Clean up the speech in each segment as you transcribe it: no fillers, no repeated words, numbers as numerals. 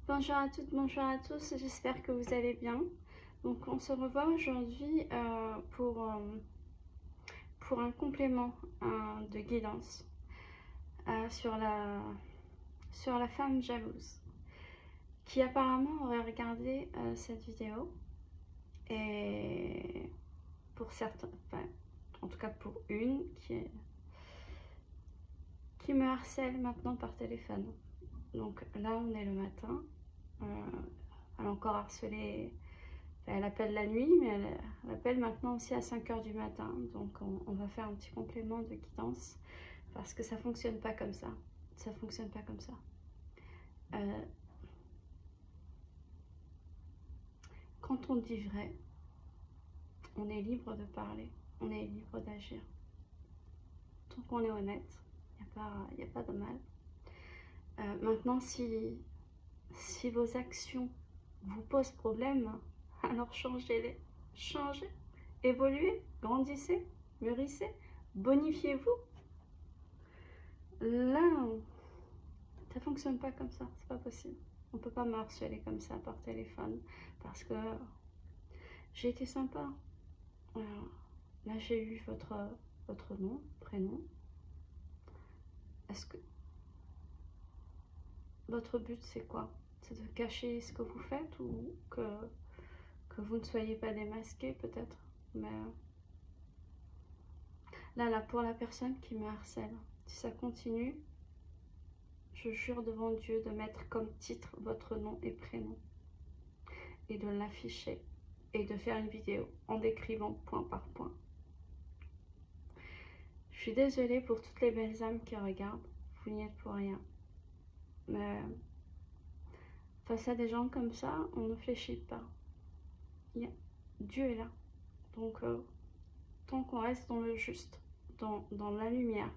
Bonjour à toutes, bonjour à tous, j'espère que vous allez bien. Donc on se revoit aujourd'hui pour un complément de guidance sur la femme jalouse qui apparemment aurait regardé cette vidéo et pour certains, enfin, en tout cas pour une qui me harcèle maintenant par téléphone. Donc là on est le matin. Elle a encore harcelé, enfin, elle appelle la nuit, mais elle appelle maintenant aussi à 5 h du matin. Donc on va faire un petit complément de guidance parce que ça fonctionne pas comme ça. Ça fonctionne pas comme ça. Quand on dit vrai, on est libre de parler, on est libre d'agir. Tant qu'on est honnête, il n'y a pas de mal. Maintenant, si vos actions vous posent problème, alors changez-les. Changez, évoluez, grandissez, mûrissez, bonifiez-vous. Là, ça fonctionne pas comme ça, c'est pas possible. On peut pas me harceler comme ça par téléphone parce que j'ai été sympa. Là, j'ai eu votre nom, prénom. Est-ce que votre but c'est quoi? C'est de cacher ce que vous faites ou que vous ne soyez pas démasqué peut-être? Mais là, pour la personne qui me harcèle, si ça continue, je jure devant Dieu de mettre comme titre votre nom et prénom et de l'afficher et de faire une vidéo en décrivant point par point. Je suis désolée pour toutes les belles âmes qui regardent, vous n'y êtes pour rien. Mais face à des gens comme ça, on ne fléchit pas. Dieu est là. Donc, tant qu'on reste dans le juste, dans la lumière,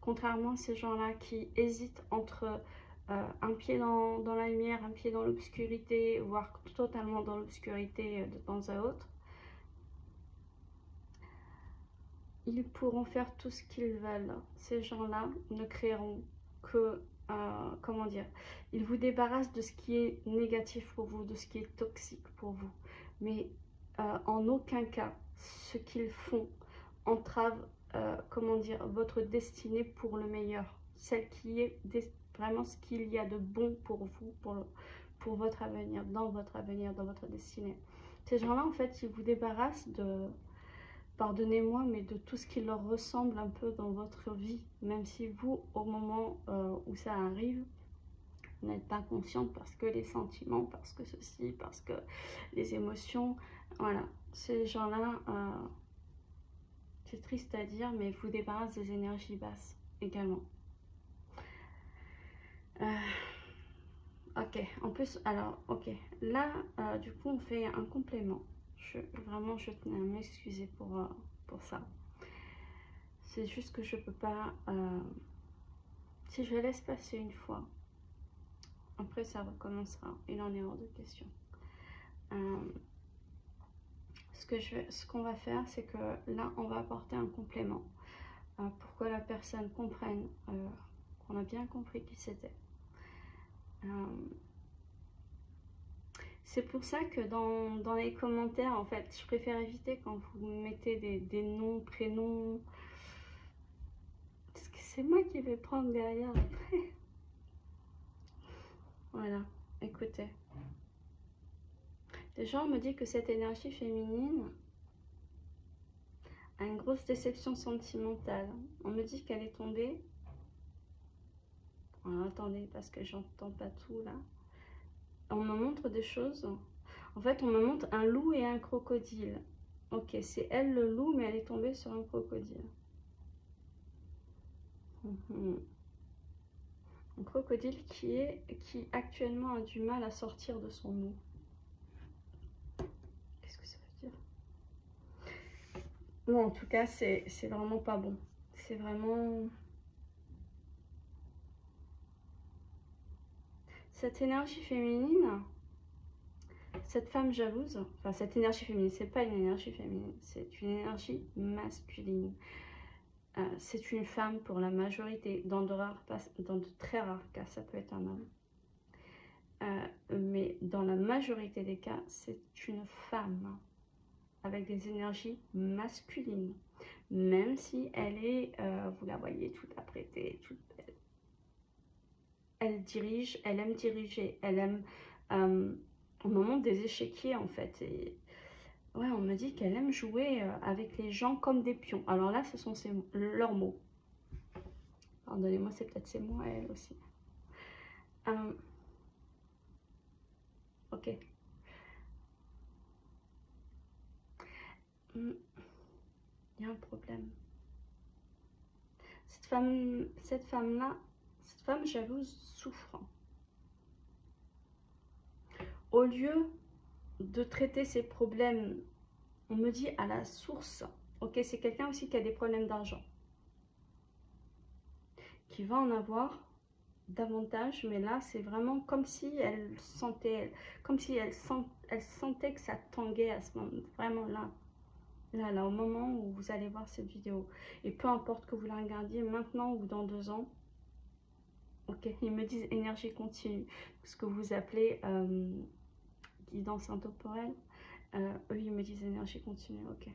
contrairement à ces gens-là qui hésitent entre un pied dans la lumière, un pied dans l'obscurité, voire totalement dans l'obscurité de temps à autre, ils pourront faire tout ce qu'ils veulent. Ces gens-là ne créeront que, comment dire, ils vous débarrassent de ce qui est négatif pour vous, de ce qui est toxique pour vous. Mais en aucun cas, ce qu'ils font entrave, comment dire, votre destinée pour le meilleur. Celle qui est vraiment ce qu'il y a de bon pour vous, pour votre avenir, dans votre destinée. Ces gens-là, en fait, ils vous débarrassent de, pardonnez-moi, mais de tout ce qui leur ressemble un peu dans votre vie, même si vous, au moment où ça arrive, vous n'êtes pas consciente parce que les sentiments, parce que ceci, parce que les émotions, voilà, ces gens-là, c'est triste à dire, mais vous débarrassent des énergies basses également. Ok, en plus, alors, ok, là, du coup, on fait un complément. Vraiment, je tenais à m'excuser pour ça. C'est juste que je peux pas, si je laisse passer une fois, après ça recommencera, il en est hors de question. Ce qu'on va faire, c'est que là, on va apporter un complément pour que la personne comprenne qu'on a bien compris qui c'était. C'est pour ça que dans les commentaires, en fait, je préfère éviter quand vous mettez des noms, prénoms, parce que c'est moi qui vais prendre derrière après. Voilà, écoutez. Les gens me disent que cette énergie féminine a une grosse déception sentimentale. On me dit qu'elle est tombée. Alors, attendez, parce que j'entends pas tout là. On me montre des choses. En fait, on me montre un loup et un crocodile. Ok, c'est elle le loup, mais elle est tombée sur un crocodile. Un crocodile qui actuellement a du mal à sortir de son eau. Qu'est-ce que ça veut dire? Non, en tout cas, c'est vraiment pas bon. C'est vraiment... Cette énergie féminine, cette femme jalouse, enfin cette énergie féminine, c'est pas une énergie féminine, c'est une énergie masculine. C'est une femme pour la majorité, dans de très rares cas, ça peut être un homme. majorité des cas, c'est une femme avec des énergies masculines. Même si elle est, vous la voyez, toute apprêtée, toute belle. Elle dirige, elle aime diriger, elle aime, au moment des échiquiers en fait. Et, ouais, on me dit qu'elle aime jouer avec les gens comme des pions. Alors là, ce sont leurs mots. Pardonnez-moi, c'est peut-être ses mots à elle aussi. Ok. Il y a un problème. Cette femme, jalouse, souffre. Au lieu de traiter ses problèmes, on me dit à la source. Ok, c'est quelqu'un aussi qui a des problèmes d'argent, qui va en avoir davantage, mais là c'est vraiment comme si elle sentait, elle sentait que ça tanguait à ce moment, vraiment là, au moment où vous allez voir cette vidéo. Et peu importe que vous la regardiez maintenant ou dans 2 ans, ok, ils me disent énergie continue, ce que vous appelez guidance intemporelle. Eux ils me disent énergie continue, ok.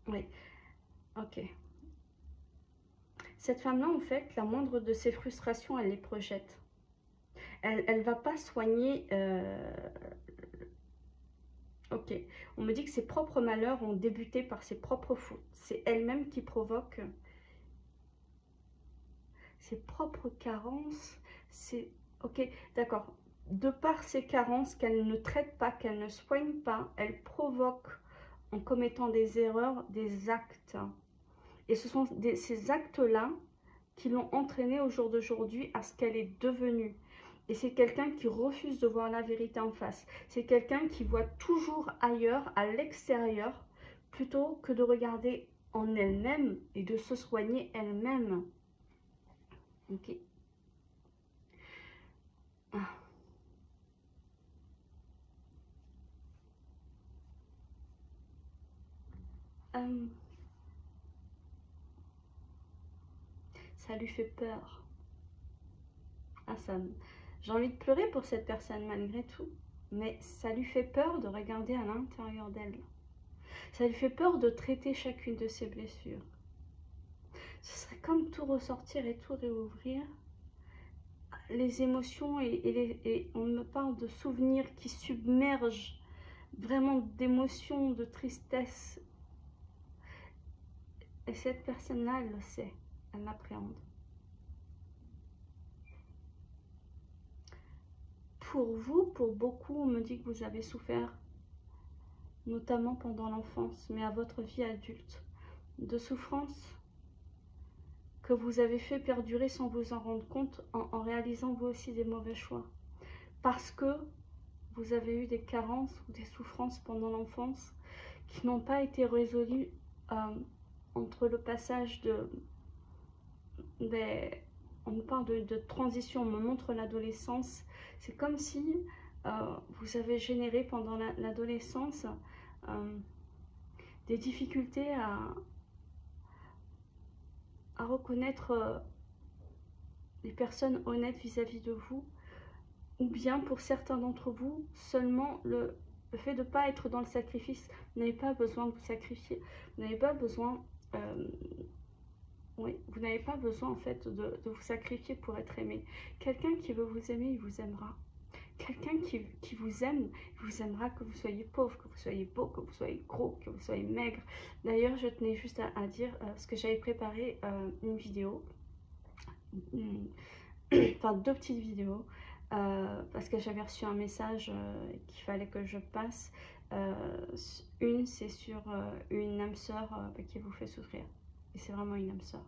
Oui, ok. Cette femme-là, en fait, la moindre de ses frustrations, elle les projette. Elle ne va pas soigner... Ok, on me dit que ses propres malheurs ont débuté par ses propres fautes. C'est elle-même qui provoque ses propres carences. C'est... Ok, d'accord. De par ses carences qu'elle ne traite pas, qu'elle ne soigne pas, elle provoque, en commettant des erreurs, des actes. Et ce sont ces actes-là qui l'ont entraînée au jour d'aujourd'hui à ce qu'elle est devenue. Et c'est quelqu'un qui refuse de voir la vérité en face. C'est quelqu'un qui voit toujours ailleurs, à l'extérieur, plutôt que de regarder en elle-même et de se soigner elle-même. Ok. Ah. Ça lui fait peur. Ah, j'ai envie de pleurer pour cette personne malgré tout. Mais ça lui fait peur de regarder à l'intérieur d'elle. Ça lui fait peur de traiter chacune de ses blessures. Ce serait comme tout ressortir et tout réouvrir. Les émotions et on me parle de souvenirs qui submergent, vraiment d'émotions, de tristesse. Et cette personne-là, elle le sait, elle l'appréhende. Pour vous, pour beaucoup, on me dit que vous avez souffert, notamment pendant l'enfance, mais à votre vie adulte, de souffrances que vous avez fait perdurer sans vous en rendre compte, en réalisant vous aussi des mauvais choix. Parce que vous avez eu des carences ou des souffrances pendant l'enfance qui n'ont pas été résolues entre le passage on me parle de transition, on me montre l'adolescence. C'est comme si vous avez généré pendant l'adolescence des difficultés à reconnaître les personnes honnêtes vis-à-vis de vous, ou bien pour certains d'entre vous, seulement le fait de ne pas être dans le sacrifice. Vous n'avez pas besoin de vous sacrifier, vous n'avez pas besoin... oui, vous n'avez pas besoin en fait de vous sacrifier pour être aimé. Quelqu'un qui veut vous aimer, il vous aimera. Quelqu'un qui vous aime, il vous aimera que vous soyez pauvre, que vous soyez beau, que vous soyez gros, que vous soyez maigre. D'ailleurs, je tenais juste à dire, parce que j'avais préparé une vidéo, enfin 2 petites vidéos, parce que j'avais reçu un message qu'il fallait que je passe. Une, c'est sur une âme sœur qui vous fait souffrir. Et c'est vraiment une âme sœur.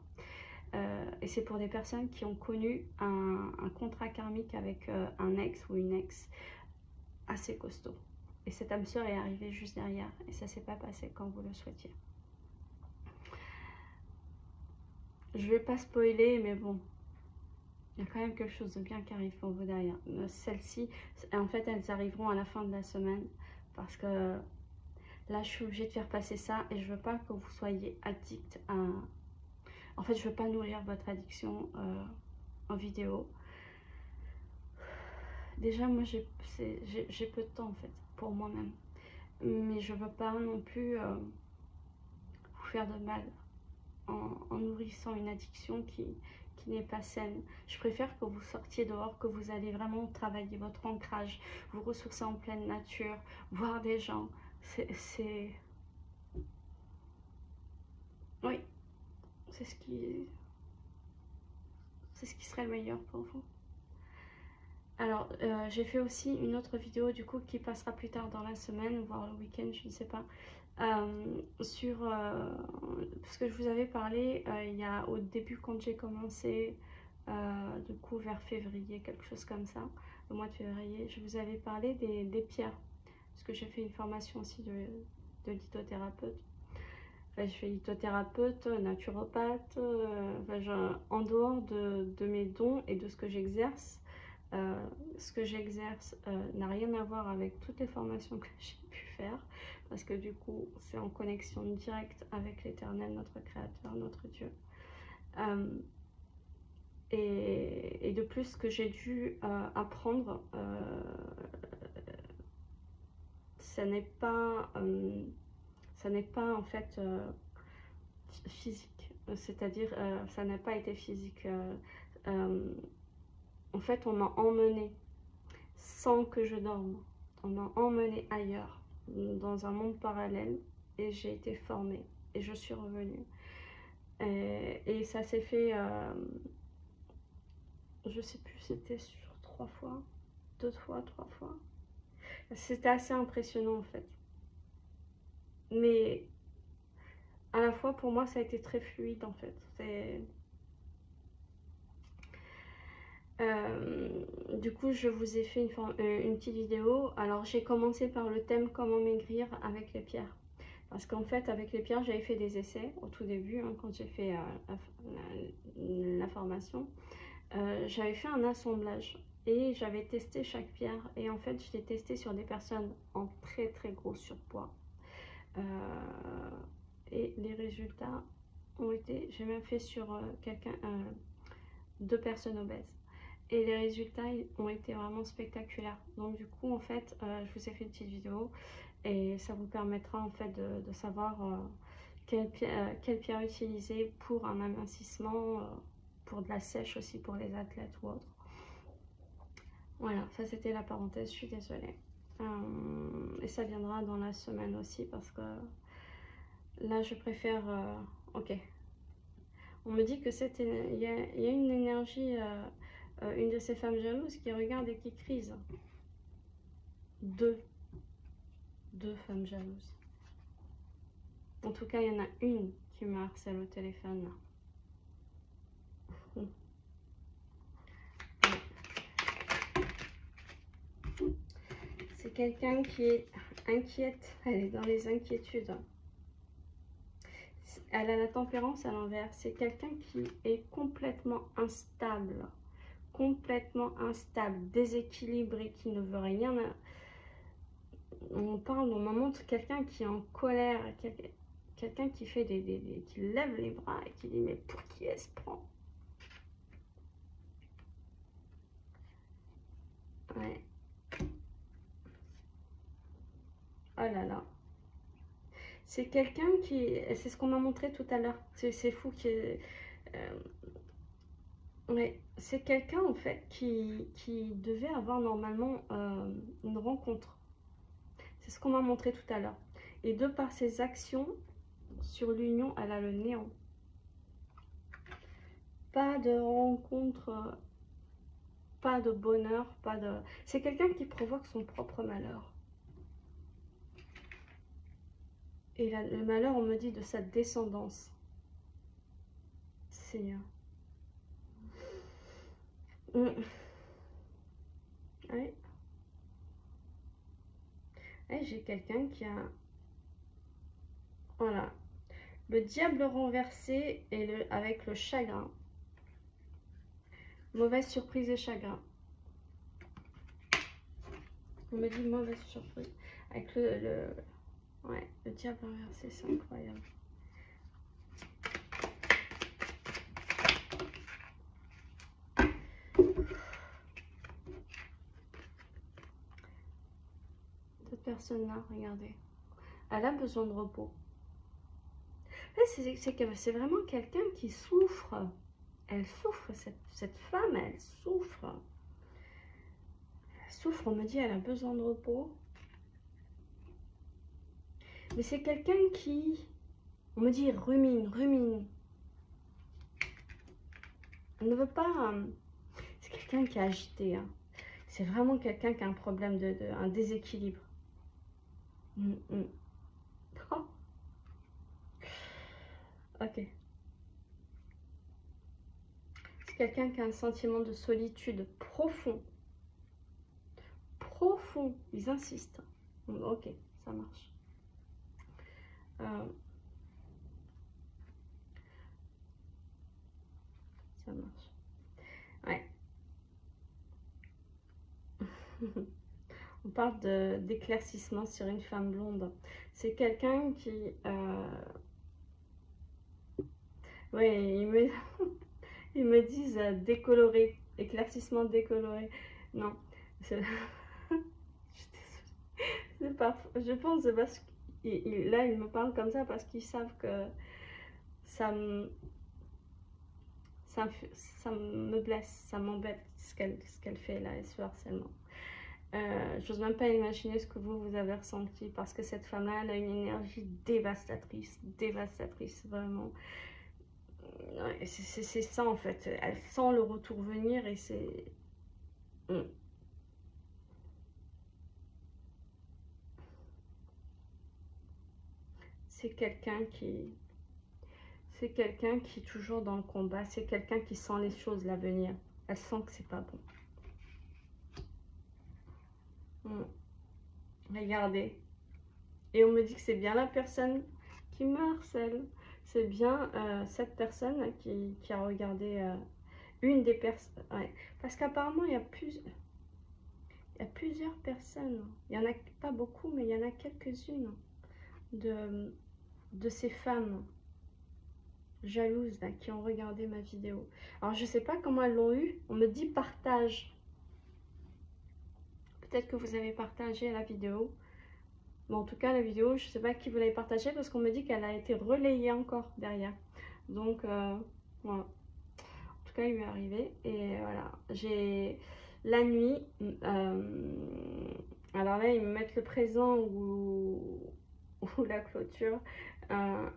Et c'est pour des personnes qui ont connu un contrat karmique avec un ex ou une ex assez costaud. Et cette âme sœur est arrivée juste derrière. Et ça ne s'est pas passé comme vous le souhaitiez. Je ne vais pas spoiler, mais bon. Il y a quand même quelque chose de bien qui arrive pour vous derrière. Celles-ci, en fait, elles arriveront à la fin de la semaine. Parce que là, je suis obligée de faire passer ça. Et je ne veux pas que vous soyez addict à... En fait, je ne veux pas nourrir votre addiction en vidéo. Déjà, moi, j'ai peu de temps, en fait, pour moi-même. Mais je veux pas non plus vous faire de mal en nourrissant une addiction qui n'est pas saine. Je préfère que vous sortiez dehors, que vous allez vraiment travailler votre ancrage, vous ressourcer en pleine nature, voir des gens. C'est... Oui, c'est ce qui serait le meilleur pour vous. Alors, j'ai fait aussi une autre vidéo du coup qui passera plus tard dans la semaine, voire le week-end, je ne sais pas, sur ce que je vous avais parlé il y a au début quand j'ai commencé, du coup vers février, quelque chose comme ça, le mois de février, je vous avais parlé des pierres, parce que j'ai fait une formation aussi de lithothérapeute. Enfin, je fais lithothérapeute, naturopathe, en dehors de mes dons et de ce que j'exerce. Ce que j'exerce n'a rien à voir avec toutes les formations que j'ai pu faire, parce que du coup c'est en connexion directe avec l'Éternel, notre Créateur, notre Dieu. Et de plus, ce que j'ai dû apprendre, ça n'est pas en fait physique, c'est-à-dire ça n'a pas été physique. En fait, on m'a emmené sans que je dorme. On m'a emmené ailleurs, dans un monde parallèle, et j'ai été formée. Et je suis revenue. Et ça s'est fait, je sais plus, c'était sur 3 fois, 2 fois, 3 fois. C'était assez impressionnant en fait. Mais à la fois, pour moi, ça a été très fluide en fait. Du coup, je vous ai fait une petite vidéo. Alors, j'ai commencé par le thème comment maigrir avec les pierres. Parce qu'en fait, avec les pierres, j'avais fait des essais au tout début, hein, quand j'ai fait la formation. J'avais fait un assemblage et j'avais testé chaque pierre. Et en fait, je l'ai testé sur des personnes en très très gros surpoids. Et les résultats ont été... J'ai même fait sur quelqu'un, 2 personnes obèses. Et les résultats ont été vraiment spectaculaires. Donc du coup, en fait, je vous ai fait une petite vidéo et ça vous permettra en fait de savoir quelle pierre utiliser pour un amincissement, pour de la sèche aussi pour les athlètes ou autres. Voilà, ça c'était la parenthèse, je suis désolée. Et ça viendra dans la semaine aussi parce que là je préfère... ok. On me dit que il y a une énergie... une de ces femmes jalouses qui regarde et qui crise. Deux femmes jalouses. En tout cas, il y en a une qui me harcèle au téléphone. C'est quelqu'un qui est inquiète. Elle est dans les inquiétudes. Elle a la tempérance à l'envers. C'est quelqu'un qui est complètement instable. Complètement instable, déséquilibré, qui ne veut rien. On me montre quelqu'un qui est en colère, quelqu'un qui fait qui lève les bras et qui dit mais pour qui elle se prend? Ouais. Oh là là. C'est quelqu'un qui... C'est ce qu'on m'a montré tout à l'heure. C'est fou qui... Ouais. C'est quelqu'un en fait qui devait avoir normalement une rencontre. C'est ce qu'on m'a montré tout à l'heure. Et de par ses actions sur l'union, elle a le néant. Pas de rencontre, pas de bonheur, pas de... C'est quelqu'un qui provoque son propre malheur. Et le malheur, on me dit, de sa descendance. C'est... Ouais. Ouais, j'ai quelqu'un qui a... Voilà. Le diable renversé et avec le chagrin. Mauvaise surprise et chagrin. On me dit mauvaise surprise. Avec ouais, le diable renversé, c'est incroyable. personne-là, regardez, elle a besoin de repos. C'est vraiment quelqu'un qui souffre. Elle souffre, cette femme, elle souffre. Elle souffre, on me dit, elle a besoin de repos. Mais c'est quelqu'un qui, on me dit, rumine. Elle ne veut pas... c'est quelqu'un qui est agité. Hein. C'est vraiment quelqu'un qui a un problème, un déséquilibre. Oh. Ok. C'est quelqu'un qui a un sentiment de solitude profond. Profond. Ils insistent. Ok, ça marche. Ça marche. Ouais. On parle d'éclaircissement sur une femme blonde. C'est quelqu'un qui... Oui, ils me disent décoloré, éclaircissement décoloré. Non, c'est... Je pense que parce que là, ils me parlent comme ça parce qu'ils savent que ça me blesse, ça m'embête ce qu'elle fait là, ce harcèlement. J'ose même pas imaginer ce que vous avez ressenti parce que cette femme-là, elle a une énergie dévastatrice, vraiment. C'est ça en fait, elle sent le retour venir et c'est... C'est quelqu'un qui... C'est quelqu'un qui est toujours dans le combat, c'est quelqu'un qui sent les choses là venir. Elle sent que c'est pas bon. Regardez. Et on me dit que c'est bien la personne qui me harcèle. C'est bien cette personne qui a regardé une des personnes. Ouais. Parce qu'apparemment, il y a plusieurs personnes. Il n'y en a pas beaucoup, mais il y en a quelques-unes de ces femmes jalouses là, qui ont regardé ma vidéo. Alors, je ne sais pas comment elles l'ont eu. On me dit partage. Peut-être que vous avez partagé la vidéo. Mais en tout cas, la vidéo, je ne sais pas qui vous l'avez partagée parce qu'on me dit qu'elle a été relayée encore derrière. Donc, voilà. En tout cas, il m'est arrivé. Et voilà, j'ai la nuit. Alors là, ils me mettent le présent ou la clôture. Un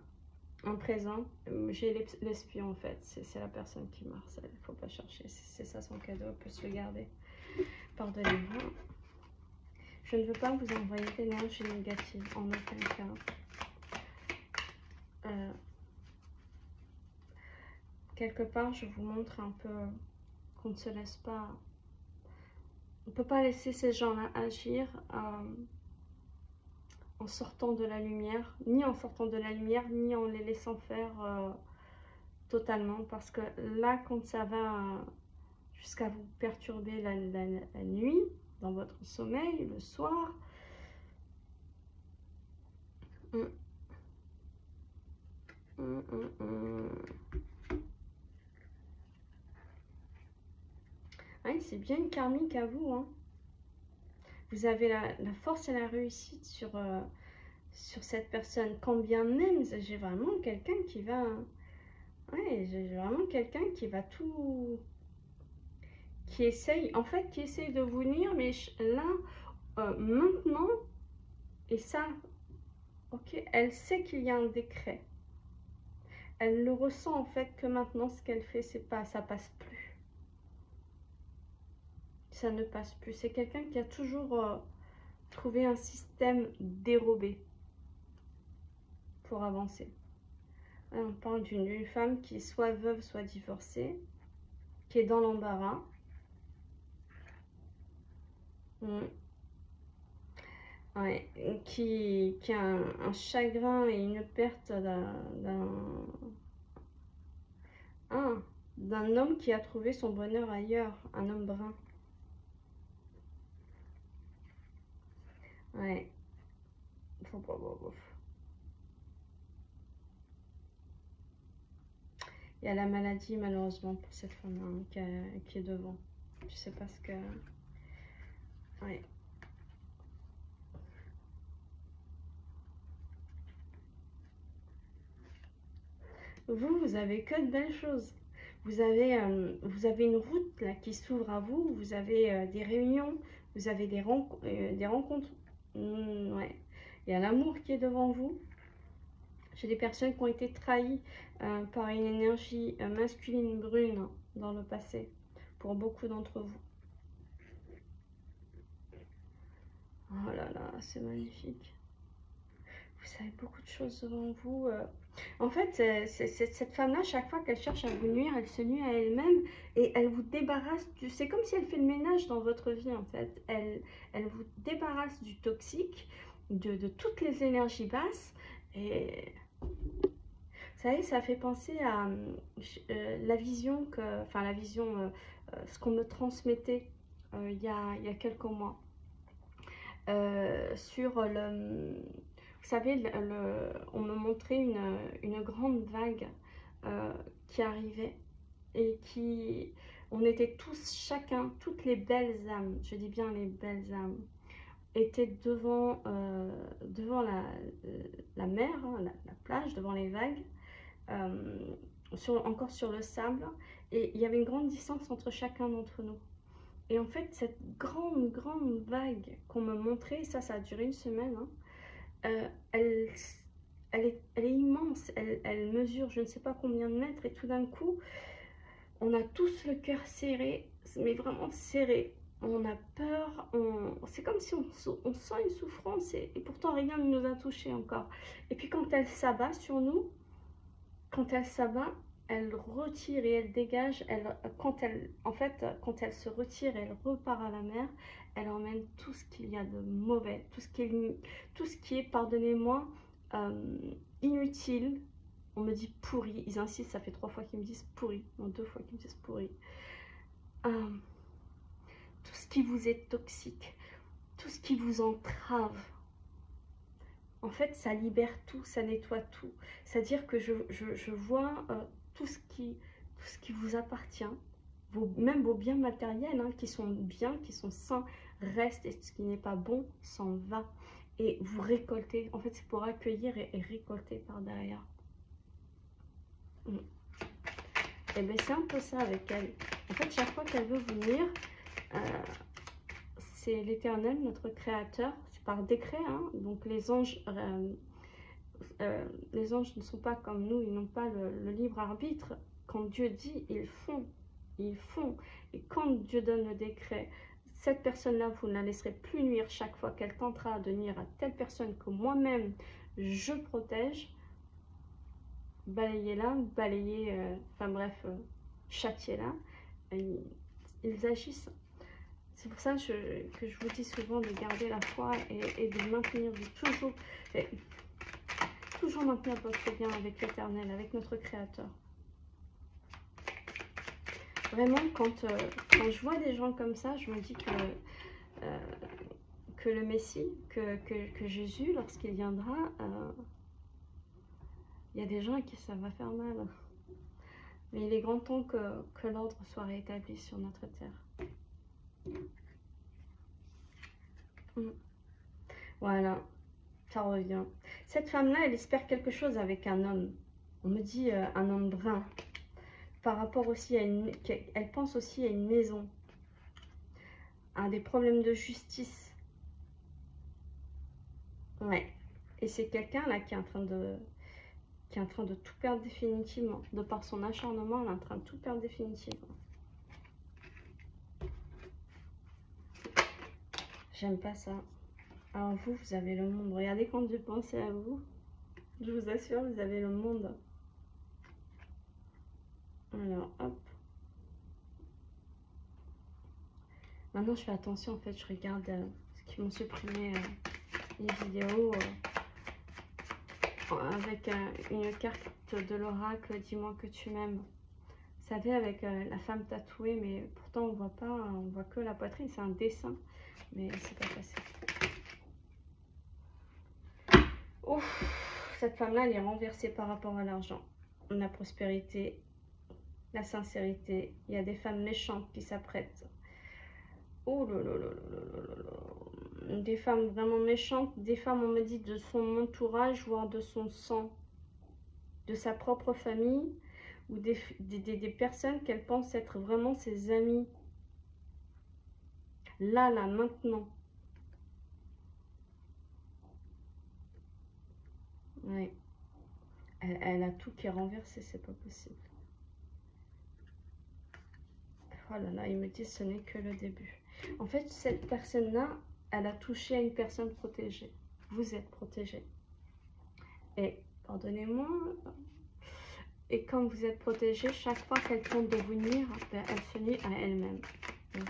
présent. J'ai l'espion en fait. C'est la personne qui me harcèle. Il ne faut pas chercher. C'est ça son cadeau. Elle peut se le garder. Pardonnez-moi. Je ne veux pas vous envoyer d'énergie négative en aucun cas. Quelque part, je vous montre un peu qu'on ne se laisse pas... On ne peut pas laisser ces gens-là agir en sortant de la lumière, ni en sortant de la lumière, ni en les laissant faire totalement. Parce que là, quand ça va jusqu'à vous perturber la nuit, dans votre sommeil, le soir... Ouais, c'est bien une karmique à vous. Hein. Vous avez la force et la réussite sur cette personne. Quand bien même, j'ai vraiment quelqu'un qui va... Ouais, j'ai vraiment quelqu'un qui va tout... Qui essaye, en fait, qui essaye de vous nuire. Mais là, maintenant, et ça, ok, elle sait qu'il y a un décret. Elle le ressent, en fait, que maintenant, ce qu'elle fait, c'est pas, ça passe plus. Ça ne passe plus. C'est quelqu'un qui a toujours trouvé un système dérobé pour avancer. Là, on parle d'une femme qui est soit veuve, soit divorcée, qui est dans l'embarras. Ouais, qui a un chagrin et une perte d'un homme qui a trouvé son bonheur ailleurs, un homme brun. Ouais. Faut pas. Il y a la maladie, malheureusement, pour cette femme hein, qui est devant. Je sais pas ce que... Ouais. Vous avez que de belles choses. Vous avez une route là qui s'ouvre à vous. Vous avez des réunions, vous avez des rencontres. Ouais. Il y a l'amour qui est devant vous. J'ai des personnes qui ont été trahies par une énergie masculine brune dans le passé, pour beaucoup d'entre vous. Oh là là, c'est magnifique. Vous avez beaucoup de choses devant vous. En fait, cette femme-là, chaque fois qu'elle cherche à vous nuire, elle se nuit à elle-même et elle vous débarrasse. C'est comme si elle fait le ménage dans votre vie, en fait. Elle vous débarrasse du toxique, de toutes les énergies basses. Et vous savez, ça fait penser à la vision ce qu'on me transmettait il y a quelques mois. Sur le... Vous savez, on me montrait une grande vague qui arrivait et qui... On était tous, chacun, toutes les belles âmes, je dis bien les belles âmes, étaient devant la mer, hein, la plage, devant les vagues, encore sur le sable. Et il y avait une grande distance entre chacun d'entre nous. Et en fait, cette grande vague qu'on me montrait, ça a duré une semaine, hein, elle est immense, elle mesure je ne sais pas combien de mètres, et tout d'un coup, on a tous le cœur serré, mais vraiment serré. On a peur, c'est comme si on sent une souffrance, et pourtant rien ne nous a touchés encore. Et puis quand elle s'abat sur nous, quand elle s'abat, elle retire et elle dégage. Quand elle se retire et elle repart à la mer, elle emmène tout ce qu'il y a de mauvais, tout ce qui est, pardonnez-moi, inutile. On me dit pourri, ils insistent, ça fait 3 fois qu'ils me disent pourri, non 2 fois qu'ils me disent pourri. Tout ce qui vous est toxique, tout ce qui vous entrave. En fait, ça libère tout, ça nettoie tout. C'est-à-dire que je vois tout ce qui vous appartient, même vos biens matériels, hein, qui sont bien, qui sont sains, restent, et ce qui n'est pas bon s'en va. Et vous récoltez. En fait, c'est pour accueillir et récolter par derrière. Et bien, c'est un peu ça avec elle. En fait, chaque fois qu'elle veut venir, c'est l'Éternel, notre Créateur. C'est par décret, hein. Donc les anges ne sont pas comme nous, ils n'ont pas le libre arbitre. Quand Dieu dit, ils font. Ils font. Et quand Dieu donne le décret, cette personne-là, vous ne la laisserez plus nuire chaque fois qu'elle tentera de nuire à telle personne que moi-même, je protège. Balayez-la, enfin bref, châtiez-la. Ils agissent. C'est pour ça que je vous dis souvent de garder la foi et de maintenir, toujours maintenir votre lien avec l'Éternel, avec notre Créateur. Vraiment, quand je vois des gens comme ça, je me dis que le Messie, que Jésus, lorsqu'il viendra, il y a des gens à qui ça va faire mal. Mais il est grand temps que l'ordre soit rétabli sur notre terre. Voilà, ça revient. Cette femme-là, elle espère quelque chose avec un homme. On me dit un homme brun. Par rapport aussi à elle pense aussi à une maison, à des problèmes de justice. Ouais. Et c'est quelqu'un là qui est en train de tout perdre définitivement. De par son acharnement, elle est en train de tout perdre définitivement. J'aime pas ça. Alors vous avez le monde. Regardez quand je pensais à vous. Je vous assure, vous avez le monde. Alors, hop. Maintenant, je fais attention. En fait, je regarde ce qu'ils m'ont supprimé les vidéos avec une carte de l'oracle. Dis-moi que tu m'aimes. Vous savez, avec la femme tatouée, mais pourtant on voit pas, on voit que la poitrine. C'est un dessin, mais c'est pas passé. Ouf, cette femme-là, elle est renversée par rapport à l'argent, la prospérité, la sincérité. Il y a des femmes méchantes qui s'apprêtent. Oh là là là là là là. Des femmes vraiment méchantes, des femmes, on me dit, de son entourage, voire de son sang. de sa propre famille ou des personnes qu'elle pense être vraiment ses amis. Là, maintenant. Ouais. Elle a tout qui est renversé, c'est pas possible. Oh là là, ils me disent ce n'est que le début. En fait, cette personne-là, elle a touché à une personne protégée. Vous êtes protégé. Et, pardonnez-moi, et quand vous êtes protégé, chaque fois qu'elle tente de vous nuire, ben, elle se nuit à elle-même. Donc,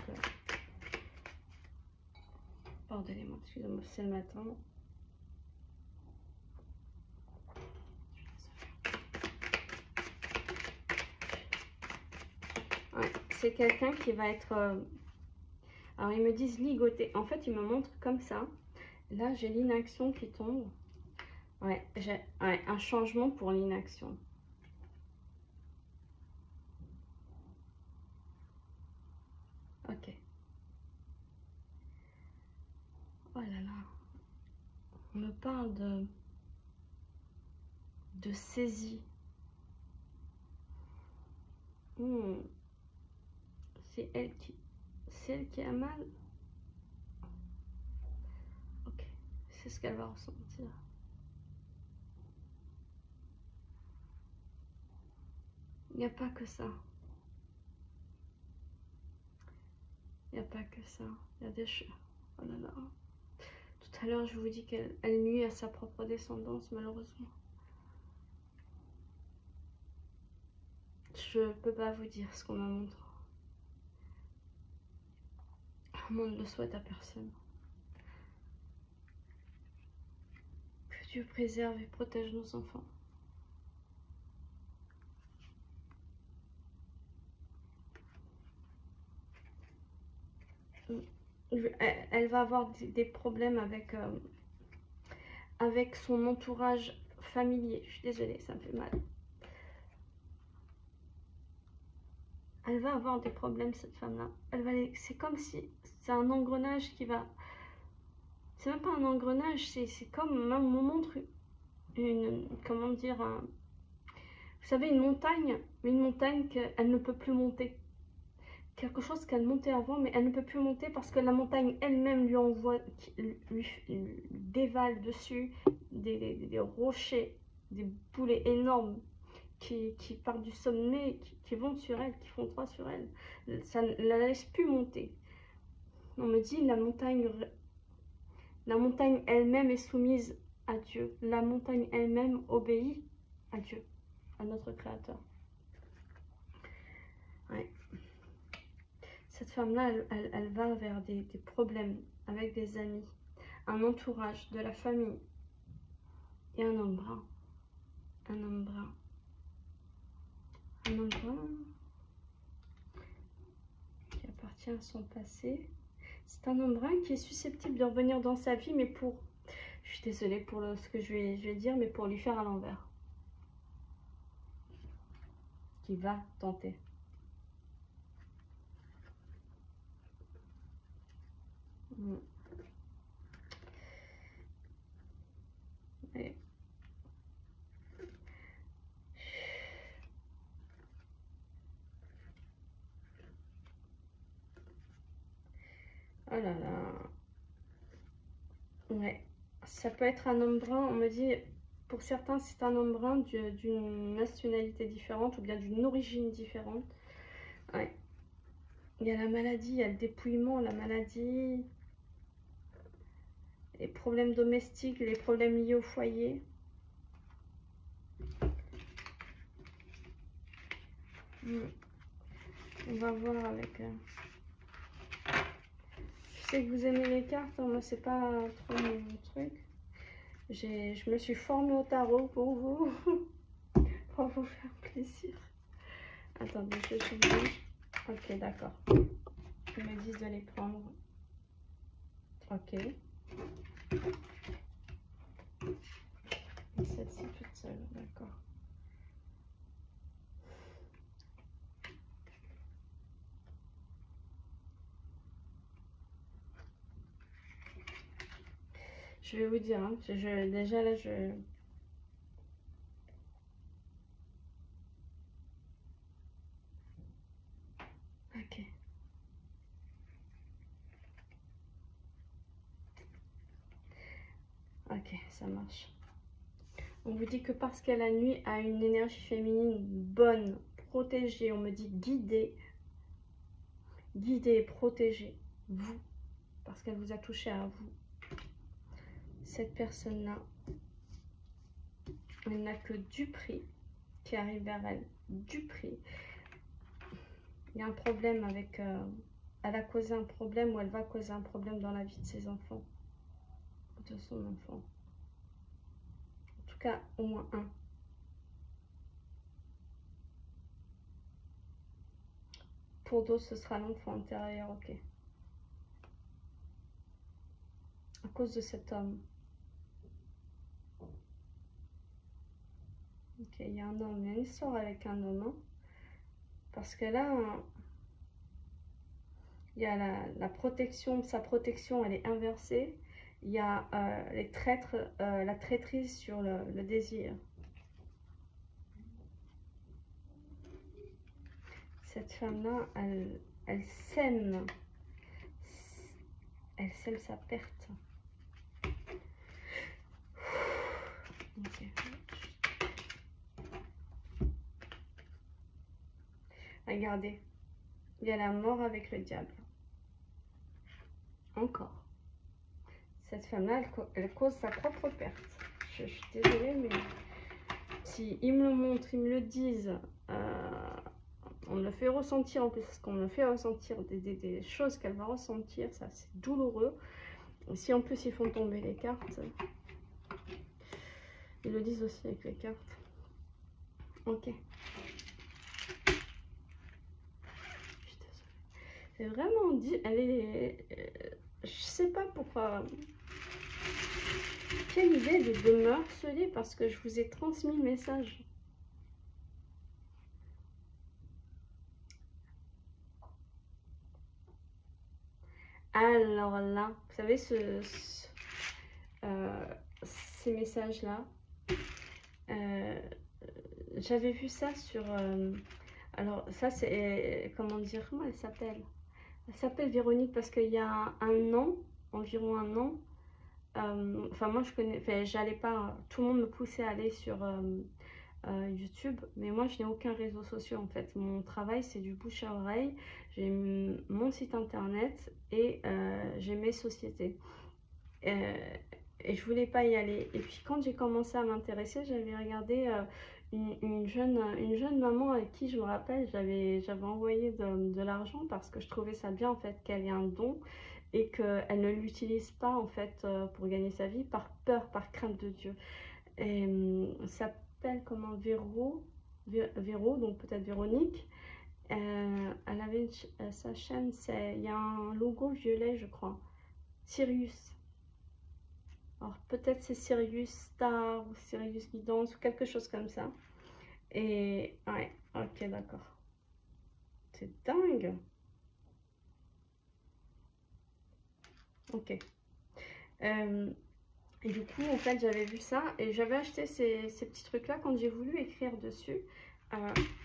pardonnez-moi, excusez-moi, c'est le matin. Ouais, c'est quelqu'un qui va être... alors, ils me disent ligoté. En fait, ils me montrent comme ça. Là, j'ai l'inaction qui tombe. Ouais, j'ai un changement pour l'inaction. Ok. Oh là là. On me parle de saisie. C'est elle qui a mal. Ok. C'est ce qu'elle va ressentir. Il n'y a pas que ça. Il n'y a pas que ça. Il y a des choses. Oh là là. Tout à l'heure, je vous dis qu'elle nuit à sa propre descendance, malheureusement. Je peux pas vous dire ce qu'on me montre. On ne le souhaite à personne. Que Dieu préserve et protège nos enfants. Elle va avoir des problèmes avec son entourage familier. Je suis désolée, ça me fait mal. Elle va avoir des problèmes, cette femme-là. C'est comme si c'est un engrenage qui va... C'est même pas un engrenage, c'est comme... On me montre une... Comment dire vous savez, une montagne qu'elle ne peut plus monter. Quelque chose qu'elle montait avant, mais elle ne peut plus monter parce que la montagne elle-même lui envoie, lui dévale dessus des rochers, des boulets énormes qui partent du sommet, qui vont sur elle, qui font droit sur elle. Ça ne la laisse plus monter. On me dit la montagne elle-même est soumise à Dieu. La montagne elle-même obéit à Dieu, à notre Créateur. Ouais. Cette femme-là, elle va vers des problèmes avec des amis, un entourage, de la famille et un homme brun. Un homme brun. Un homme brun qui appartient à son passé. C'est un homme brun qui est susceptible de revenir dans sa vie, mais pour... Je suis désolée pour ce que je vais dire, mais pour lui faire à l'envers. Qui va tenter. Et... oh là là. Ouais. Ça peut être un homme brun, on me dit, pour certains c'est un homme brun d'une nationalité différente ou bien d'une origine différente. Ouais. Il y a la maladie, il y a le dépouillement, la maladie, les problèmes domestiques, les problèmes liés au foyer. On va voir avec... Je sais que vous aimez les cartes, hein, moi c'est pas trop mon truc. Je me suis formée au tarot pour vous, pour vous faire plaisir. Attendez, je change. Ok, d'accord. Ils me disent de les prendre. Ok. Et celle-ci toute seule, d'accord. Je vais vous dire, hein, déjà là, Ok, ça marche. On vous dit que parce que la nuit a une énergie féminine bonne, protégée, on me dit guidée, guidée, protégée, vous, parce qu'elle vous a touché à vous. Cette personne-là, elle n'a que du prix qui arrive vers elle, du prix. Il y a un problème avec... elle a causé un problème ou elle va causer un problème dans la vie de ses enfants, de son enfant. En tout cas, au moins un. Pour d'autres, ce sera l'enfant intérieur, ok. À cause de cet homme. Ok, il y a un homme, il y a une histoire avec un homme. Hein, parce que là, il y a la protection, sa protection, elle est inversée. Il y a les traîtres, la traîtrise sur le désir. Cette femme-là, elle sème sa perte. Okay. Regardez, il y a la mort avec le diable. Encore. Cette femme-là, elle cause sa propre perte. Je suis désolée, mais si ils me le montrent, ils me le disent, on me le fait ressentir en plus, parce qu'on me fait ressentir des choses qu'elle va ressentir, ça c'est douloureux. Et si en plus ils font tomber les cartes, ils le disent aussi avec les cartes. Ok. C'est vraiment dit, elle est, je sais pas pourquoi, quelle idée de me harceler parce que je vous ai transmis le message. Alors là, vous savez, ces messages-là, j'avais vu ça sur... alors ça, c'est... comment dire? Comment elle s'appelle? Elle s'appelle Véronique parce qu'il y a un an, environ un an, enfin moi je connais... Enfin, j'allais pas... Tout le monde me poussait à aller sur YouTube, mais moi je n'ai aucun réseau social en fait. Mon travail c'est du bouche à oreille. J'ai mon site internet et j'ai mes sociétés. Et je voulais pas y aller. Et puis quand j'ai commencé à m'intéresser, j'avais regardé une jeune maman avec qui je me rappelle, j'avais envoyé de l'argent parce que je trouvais ça bien en fait qu'elle ait un don et qu'elle ne l'utilise pas en fait pour gagner sa vie par peur, par crainte de Dieu. Et ça s'appelle comment Véro, donc peut-être Véronique. Elle avait sa chaîne, il y a un logo violet je crois, Sirius. Alors peut-être c'est Sirius Star ou Sirius Guidance ou quelque chose comme ça. Et ouais, ok d'accord. C'est dingue. Ok. Et du coup en fait j'avais vu ça et j'avais acheté ces petits trucs là quand j'ai voulu écrire dessus.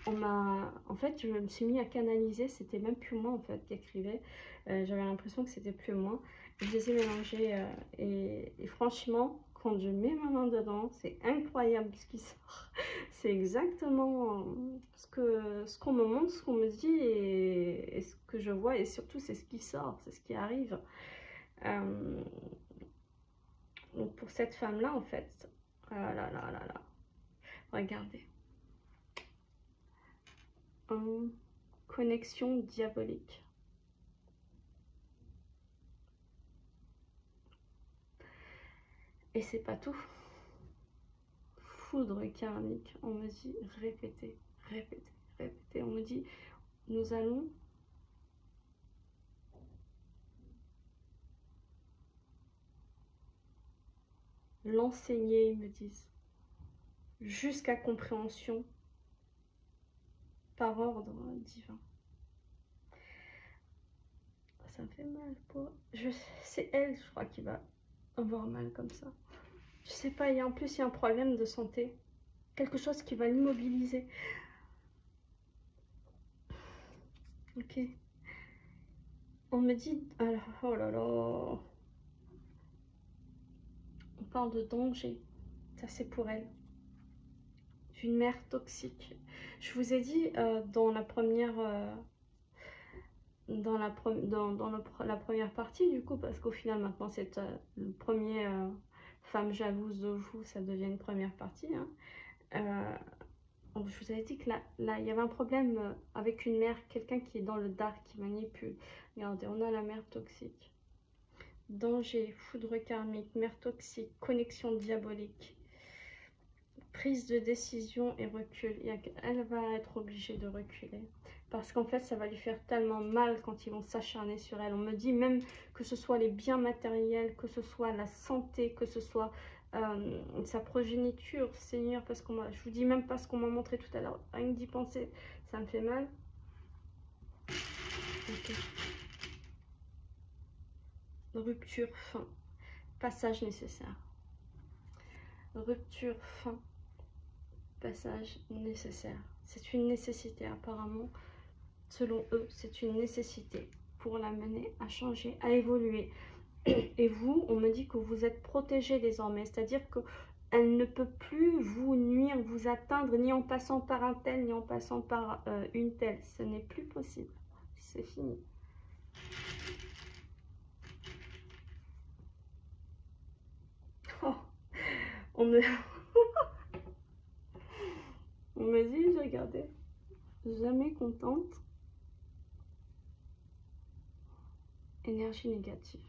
En fait je me suis mis à canaliser, c'était même plus moi en fait qui écrivais. J'avais l'impression que c'était plus moi. Je les ai mélangés et franchement quand je mets ma main dedans c'est incroyable ce qui sort. C'est exactement ce qu'on me montre, ce qu'on me dit et ce que je vois et surtout c'est ce qui sort, c'est ce qui arrive. Donc pour cette femme là en fait, ah là là là là, regardez. Connexion diabolique. Et c'est pas tout. Foudre karmique. On me dit répétez, répétez, répétez. On me dit nous allons l'enseigner, ils me disent, jusqu'à compréhension par ordre divin. Ça me fait mal pour... C'est elle, je crois, qui va avoir mal comme ça. Je sais pas, en plus, il y a un problème de santé. Quelque chose qui va l'immobiliser. Ok. On me dit... Alors, oh là là. parle de danger. Ça, c'est pour elle. D'une mère toxique. Je vous ai dit dans la première... la première partie, du coup, parce qu'au final, maintenant, c'est le premier femme jalouse de vous, ça devient une première partie. Hein. Je vous avais dit que là, il y avait un problème avec une mère, quelqu'un qui est dans le dark, qui manipule. Regardez, on a la mère toxique. Danger, foudre karmique, mère toxique, connexion diabolique. Prise de décision et recul. Elle va être obligée de reculer. Parce qu'en fait, ça va lui faire tellement mal quand ils vont s'acharner sur elle. On me dit même que ce soit les biens matériels, que ce soit la santé, que ce soit sa progéniture, Seigneur, parce qu'on je vous dis même pas ce qu'on m'a montré tout à l'heure. Rien que d'y penser, ça me fait mal. Okay. Rupture, fin. Passage nécessaire. Rupture, fin. Passage nécessaire. C'est une nécessité apparemment. Selon eux, c'est une nécessité pour l'amener à changer, à évoluer. Et vous, on me dit que vous êtes protégé désormais. C'est-à-dire qu'elle ne peut plus vous nuire, vous atteindre, ni en passant par un tel, ni en passant par une telle. Ce n'est plus possible. C'est fini. Oh, on me... on me dit, regardez, jamais contente. Énergie négative.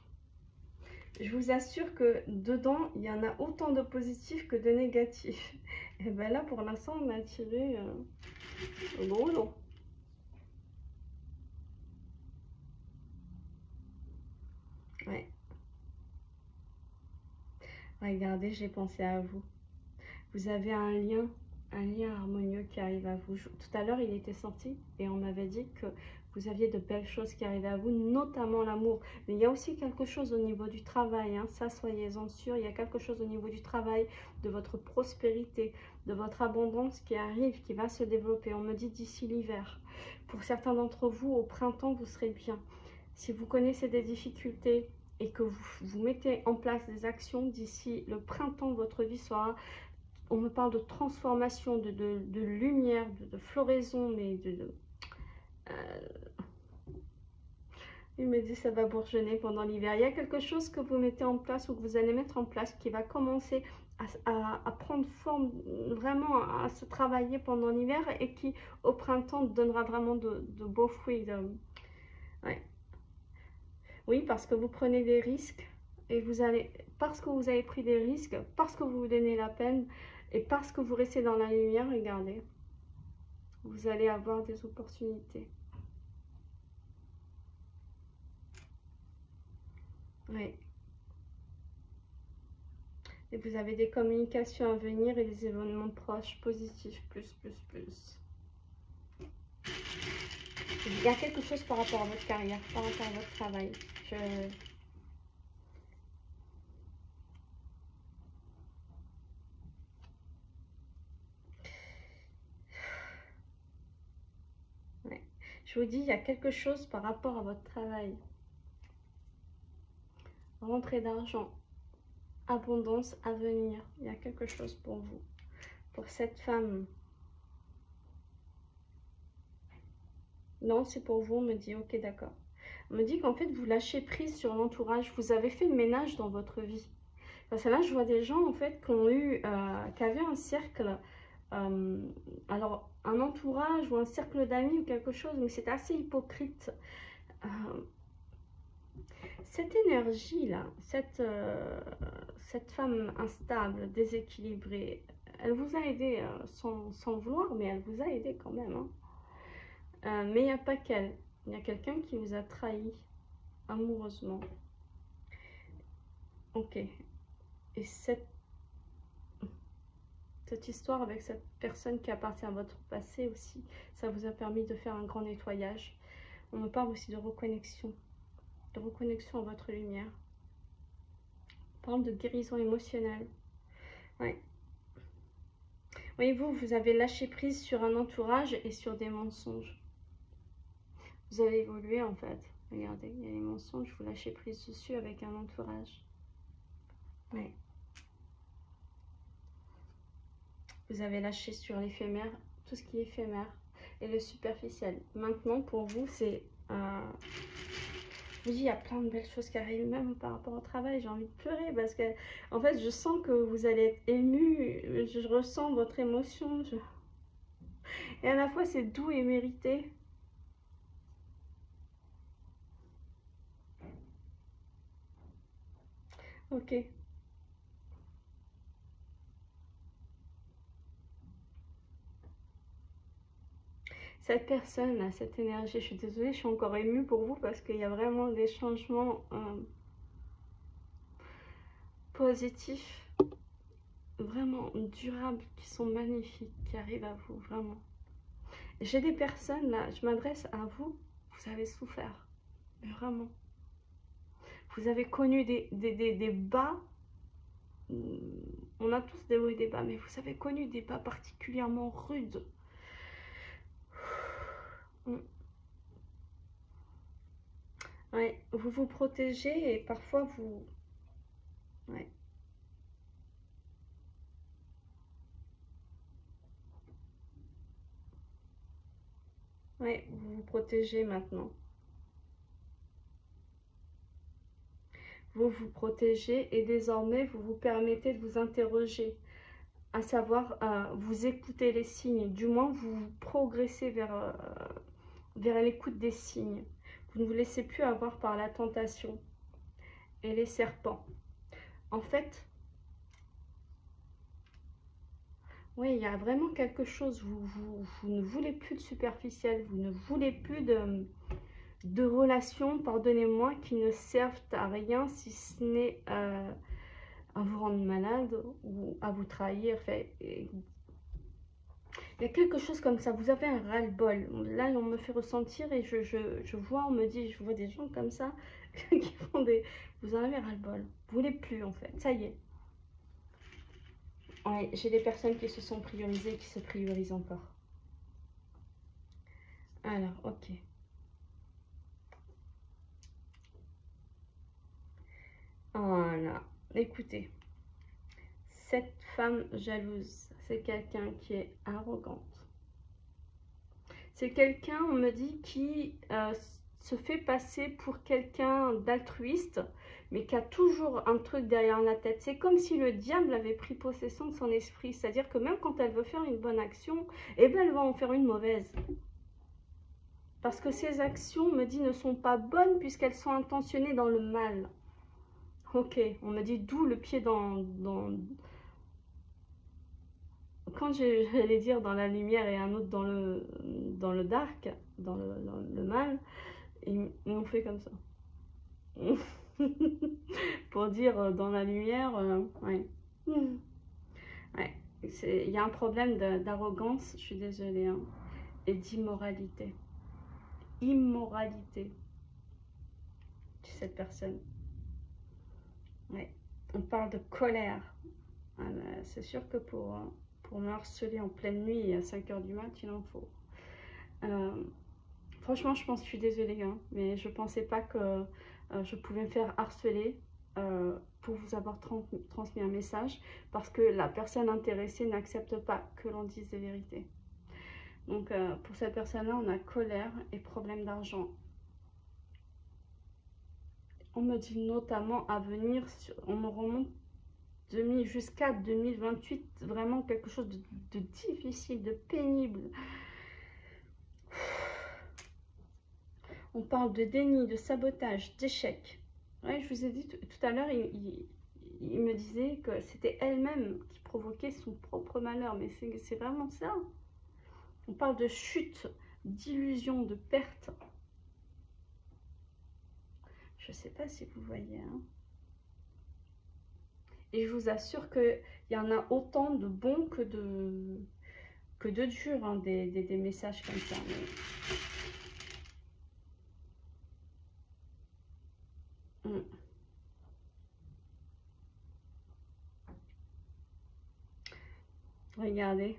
Je vous assure que dedans, il y en a autant de positifs que de négatifs. Et bien là, pour l'instant, on a tiré le gros lot. Ouais. Regardez, j'ai pensé à vous. Vous avez un lien harmonieux qui arrive à vous. Tout à l'heure, il était sorti et on m'avait dit que vous aviez de belles choses qui arrivaient à vous, notamment l'amour. Mais il y a aussi quelque chose au niveau du travail, hein, ça soyez-en sûrs. Il y a quelque chose au niveau du travail, de votre prospérité, de votre abondance qui arrive, qui va se développer. On me dit d'ici l'hiver. Pour certains d'entre vous, au printemps, vous serez bien. Si vous connaissez des difficultés et que vous mettez en place des actions, d'ici le printemps, votre vie sera... On me parle de transformation, de lumière, de floraison, mais il me dit ça va bourgeonner pendant l'hiver. Il y a quelque chose que vous mettez en place ou que vous allez mettre en place qui va commencer à prendre forme, vraiment à se travailler pendant l'hiver et qui au printemps donnera vraiment de beaux fruits. Ouais. Oui, parce que vous prenez des risques et vous allez, parce que vous avez pris des risques, parce que vous vous donnez la peine et parce que vous restez dans la lumière, regardez, vous allez avoir des opportunités. Oui. Et vous avez des communications à venir et des événements proches, positifs, plus. Il y a quelque chose par rapport à votre carrière, par rapport à votre travail. Ouais. Je vous dis, il y a quelque chose par rapport à votre travail. Rentrée d'argent, abondance à venir. Il y a quelque chose pour vous, pour cette femme. Non, c'est pour vous, on me dit, ok, d'accord. On me dit qu'en fait, vous lâchez prise sur l'entourage. Vous avez fait le ménage dans votre vie. Parce que là, je vois des gens, en fait, qui ont eu, qui avaient un cercle, alors, un entourage ou un cercle d'amis ou quelque chose, mais c'est assez hypocrite. Cette énergie-là, cette femme instable, déséquilibrée, elle vous a aidé sans vouloir, mais elle vous a aidé quand même. Hein. Mais il n'y a pas qu'elle. Il y a quelqu'un qui vous a trahi amoureusement. Ok. Et cette histoire avec cette personne qui appartient à votre passé aussi, ça vous a permis de faire un grand nettoyage. On me parle aussi de reconnexion à votre lumière. On parle de guérison émotionnelle. Ouais. Voyez-vous, vous avez lâché prise sur un entourage et sur des mensonges. Vous avez évolué en fait. Regardez, il y a les mensonges, vous lâchez prise dessus avec un entourage. Ouais. Vous avez lâché sur l'éphémère, tout ce qui est éphémère et le superficiel. Maintenant, pour vous, c'est... je vous dis, il y a plein de belles choses qui arrivent, même par rapport au travail. J'ai envie de pleurer parce que, en fait, je sens que vous allez être ému. Je ressens votre émotion. Et à la fois, c'est doux et mérité. Ok. Cette personne, là, cette énergie, je suis désolée, je suis encore émue pour vous parce qu'il y a vraiment des changements positifs, vraiment durables, qui sont magnifiques, qui arrivent à vous, vraiment. J'ai des personnes, là, je m'adresse à vous, vous avez souffert, mais vraiment. Vous avez connu des bas, on a tous des hauts et des bas, mais vous avez connu des bas particulièrement rudes. Ouais, vous vous protégez et parfois vous... Ouais. Ouais, vous vous protégez maintenant. Vous vous protégez et désormais vous vous permettez de vous interroger, à savoir vous écoutez les signes, du moins vous progressez vers l'écoute des signes. Vous ne vous laissez plus avoir par la tentation et les serpents. En fait, oui, il y a vraiment quelque chose, vous ne voulez plus de superficiel, vous ne voulez plus de relations, pardonnez-moi, qui ne servent à rien si ce n'est à vous rendre malade ou à vous trahir. Il y a quelque chose comme ça, vous avez un ras-le-bol. Là, on me fait ressentir et je vois, on me dit, je vois des gens comme ça qui font des... Vous en avez ras-le-bol, vous voulez plus en fait, ça y est. Ouais, j'ai des personnes qui se sont priorisées, qui se priorisent encore. Alors, ok. Voilà, écoutez. Cette femme jalouse, c'est quelqu'un qui est arrogante. C'est quelqu'un, on me dit, qui se fait passer pour quelqu'un d'altruiste, mais qui a toujours un truc derrière la tête. C'est comme si le diable avait pris possession de son esprit. C'est-à-dire que même quand elle veut faire une bonne action, eh ben, elle va en faire une mauvaise. Parce que ces actions, on me dit, ne sont pas bonnes puisqu'elles sont intentionnées dans le mal. Ok, on me dit d'où le pied dans quand j'allais dire dans la lumière et un autre dans le dark, dans le mal, ils m'ont fait comme ça. Pour dire dans la lumière, ouais. Ouais. Il y a un problème d'arrogance, je suis désolée, hein, et d'immoralité. Immoralité chez cette personne. Ouais. On parle de colère. Ah, c'est sûr que pour me harceler en pleine nuit à 5 h du mat, il en faut. Franchement, je suis désolée, hein, mais je pensais pas que je pouvais me faire harceler pour vous avoir transmis un message, parce que la personne intéressée n'accepte pas que l'on dise des vérités. Donc, pour cette personne-là, on a colère et problème d'argent. On me dit notamment à venir, on me remonte jusqu'à 2028, vraiment quelque chose de difficile, de pénible. On parle de déni, de sabotage, d'échec. Ouais, je vous ai dit tout à l'heure, il me disait que c'était elle-même qui provoquait son propre malheur, mais c'est vraiment ça. On parle de chute, d'illusion, de perte. Je ne sais pas si vous voyez, hein. Et je vous assure qu'il y en a autant de bons que de durs, hein, des messages comme ça. Mais... Regardez.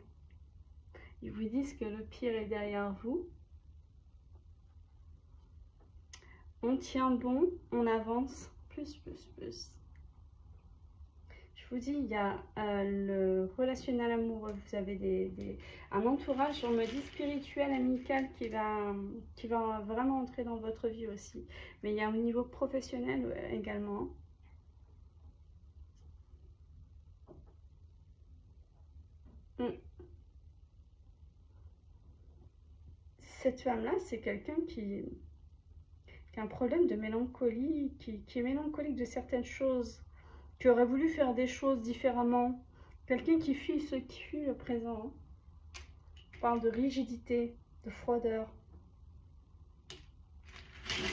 Ils vous disent que le pire est derrière vous. On tient bon, on avance. Plus. Je vous dis, il y a le relationnel amoureux, vous avez un entourage, on me dit spirituel, amical, qui va vraiment entrer dans votre vie aussi. Mais il y a un niveau professionnel également. Cette femme-là, c'est quelqu'un qui a un problème de mélancolie, qui est mélancolique de certaines choses, qui aurait voulu faire des choses différemment. Quelqu'un qui fuit le présent. On parle de rigidité, de froideur.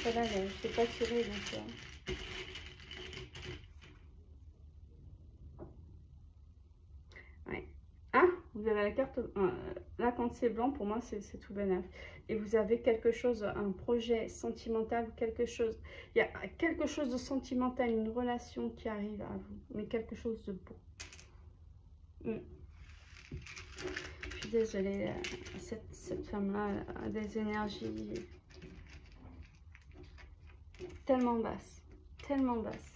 Celle-là, je ne sais pas tirer, donc... Ouais. Ah, vous avez la carte... là, quand c'est blanc, pour moi, c'est tout bénef. Et vous avez quelque chose, un projet sentimental, quelque chose... Il y a quelque chose de sentimental, une relation qui arrive à vous. Mais quelque chose de beau. Je suis désolée, cette femme-là a des énergies tellement basses. Tellement basses.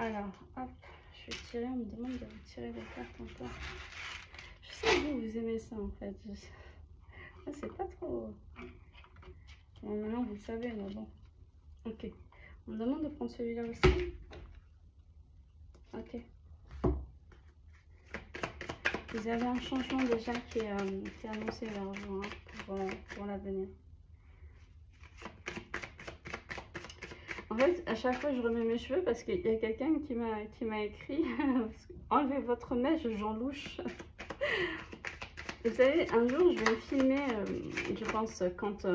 Alors, hop, je vais tirer, on me demande de retirer les cartes encore. Je sais que vous aimez ça en fait. C'est pas trop... Bon, maintenant vous le savez, mais bon. Ok. On me demande de prendre celui-là aussi. Ok. Vous avez un changement déjà qui est annoncé vers vous hein, pour l'avenir. En fait, à chaque fois, je remets mes cheveux parce qu'il y a quelqu'un qui m'a écrit « Enlevez votre mèche, j'en louche ». Vous savez, un jour, je vais me filmer, je pense, quand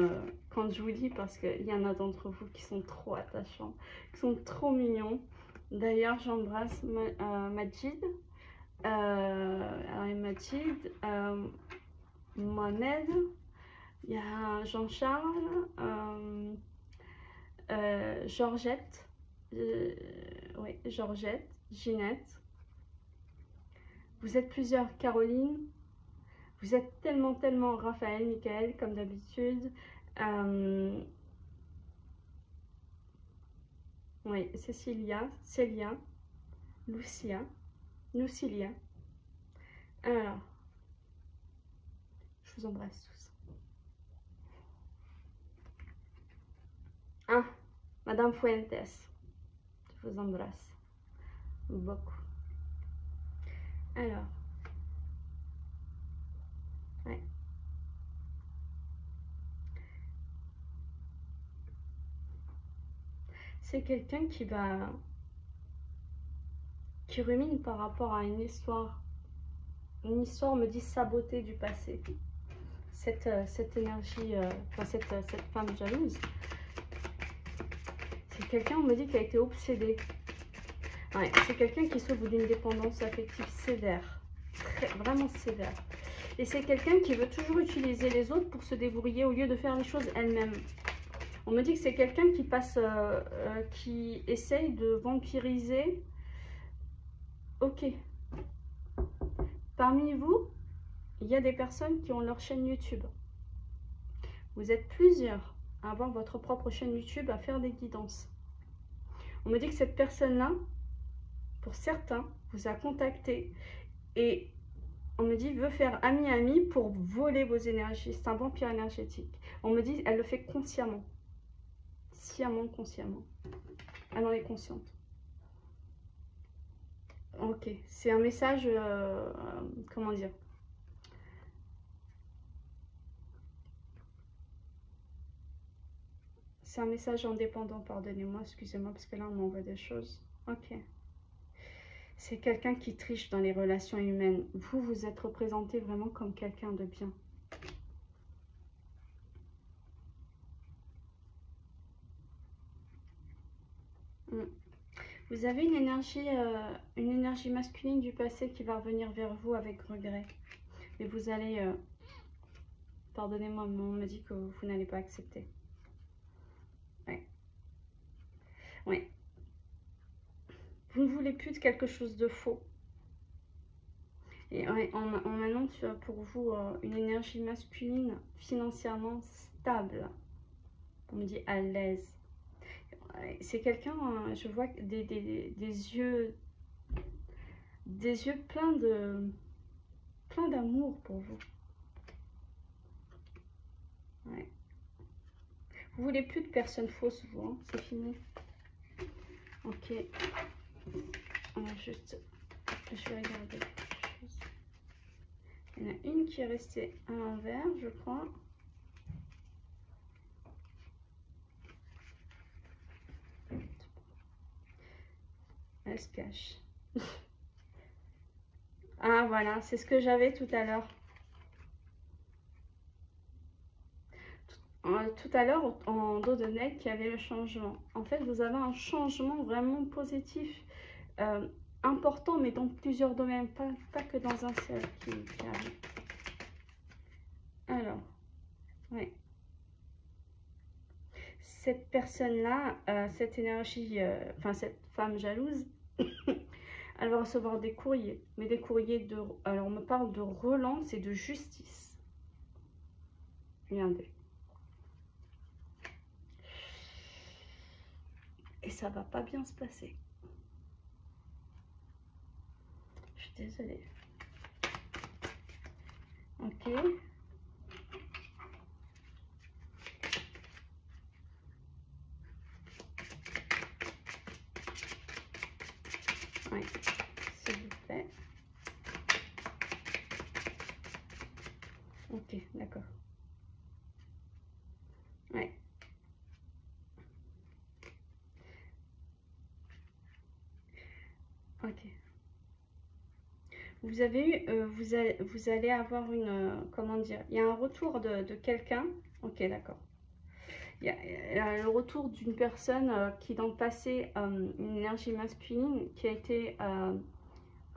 je vous dis, parce qu'il y en a d'entre vous qui sont trop attachants, qui sont trop mignons. D'ailleurs, j'embrasse Majid, Majid, Mohamed, il y a Jean-Charles, Georgette, oui, Georgette, Ginette. Vous êtes plusieurs, Caroline. Vous êtes tellement Raphaël, Michael, comme d'habitude. Oui, Célia, Lucia. Alors, je vous embrasse tous. Ah, Madame Fuentes, je vous embrasse beaucoup. Alors, ouais. C'est quelqu'un qui rumine par rapport à une histoire. Une histoire me dit saboter du passé. Cette énergie, enfin cette femme jalouse, c'est quelqu'un, on me dit, qui a été obsédé. Ouais, c'est quelqu'un qui souffre d'une dépendance affective sévère, vraiment sévère. Et c'est quelqu'un qui veut toujours utiliser les autres pour se débrouiller au lieu de faire les choses elle-même. On me dit que c'est quelqu'un qui qui essaye de vampiriser. Ok. Parmi vous, il y a des personnes qui ont leur chaîne YouTube. Vous êtes plusieurs à avoir votre propre chaîne YouTube, à faire des guidances. On me dit que cette personne-là, pour certains, vous a contacté et on me dit veut faire ami-ami pour voler vos énergies. C'est un vampire énergétique. On me dit elle le fait consciemment. Consciemment. Elle en est consciente. Ok, c'est un message, comment dire? C'est un message indépendant, pardonnez-moi, excusez-moi, parce que là, on m'envoie des choses. Ok. C'est quelqu'un qui triche dans les relations humaines. Vous, vous êtes représenté vraiment comme quelqu'un de bien. Vous avez une énergie masculine du passé qui va revenir vers vous avec regret. Mais vous allez... pardonnez-moi, mais on me dit que vous n'allez pas accepter. Ouais. Ouais. Vous ne voulez plus de quelque chose de faux. Et ouais, on annonce pour vous une énergie masculine financièrement stable. On me dit à l'aise. C'est quelqu'un, je vois des yeux pleins d'amour pour vous. Ouais. Vous voulez plus de personnes fausses, vous, hein, c'est fini. Ok. Juste, je vais regarder quelque chose. Il y en a une qui est restée à l'envers, je crois. Elle se cache. Ah voilà, c'est ce que j'avais tout à l'heure. Tout à l'heure, en dos de nez, il y avait le changement. En fait, vous avez un changement vraiment positif, important, mais dans plusieurs domaines, pas que dans un seul qui arrive. Alors, oui. Cette personne-là, cette énergie, enfin cette femme jalouse, elle va recevoir des courriers, mais des courriers de... Alors, on me parle de relance et de justice. Regardez. Et ça va pas bien se passer. Je suis désolée. Ok. Oui, s'il vous plaît. Ok, d'accord. Ouais. Ok. Vous avez eu, vous allez avoir une, comment dire, il y a un retour de quelqu'un. Ok, d'accord. Il y a le retour d'une personne qui dans le passé, une énergie masculine, qui a été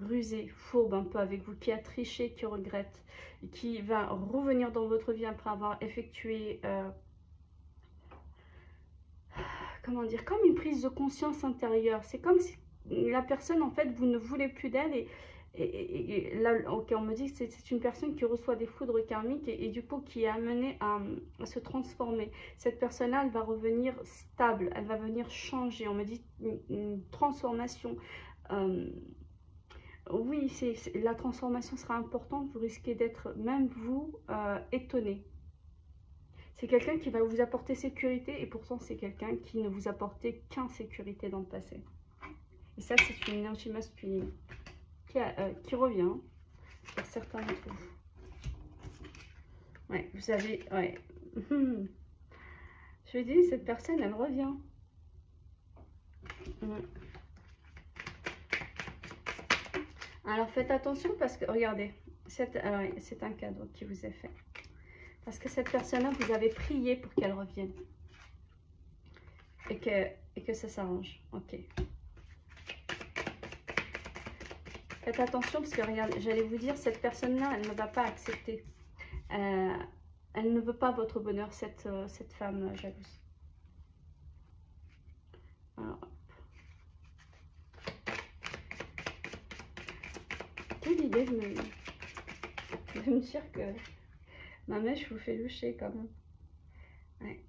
rusée, fourbe un peu avec vous, qui a triché, qui regrette, qui va revenir dans votre vie après avoir effectué, comment dire, comme une prise de conscience intérieure. C'est comme si la personne, en fait, vous ne voulez plus d'elle et là, ok, on me dit que c'est une personne qui reçoit des foudres karmiques et du coup qui est amenée à se transformer. Cette personne-là, elle va revenir stable, elle va venir changer. On me dit une transformation. Oui, la transformation sera importante. Vous risquez d'être, même vous, étonné. C'est quelqu'un qui va vous apporter sécurité et pourtant c'est quelqu'un qui ne vous apportait qu'insécurité dans le passé. Et ça, c'est une énergie masculine qui revient pour certains d'entre vous. Ouais, vous avez... Ouais. Je dis, cette personne, elle revient. Alors, faites attention parce que, regardez, c'est un cadeau qui vous est fait. Parce que cette personne-là, vous avez prié pour qu'elle revienne. Et que ça s'arrange. Ok. Faites attention parce que, regardez, j'allais vous dire, cette personne-là, elle ne va pas accepter. Elle ne veut pas votre bonheur, cette femme jalouse. Alors, quelle idée de me dire que ma mèche vous fait loucher quand même. Ouais.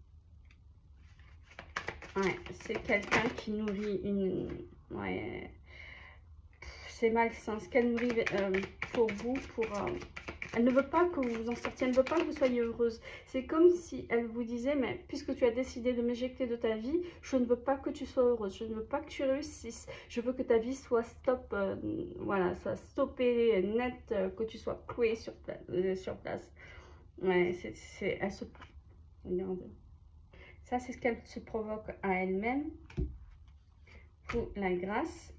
Ouais, c'est quelqu'un qui nourrit une... Ouais. C'est malsain. Ce qu'elle nourrit pour vous, elle ne veut pas que vous vous en sortiez, elle ne veut pas que vous soyez heureuse. C'est comme si elle vous disait, mais puisque tu as décidé de m'éjecter de ta vie, je ne veux pas que tu sois heureuse, je ne veux pas que tu réussisses, je veux que ta vie soit stop, voilà, soit stoppée, net, que tu sois clouée sur place. Ouais, elle se... Regardez. Ça, c'est ce qu'elle se provoque à elle-même. Pour la grâce.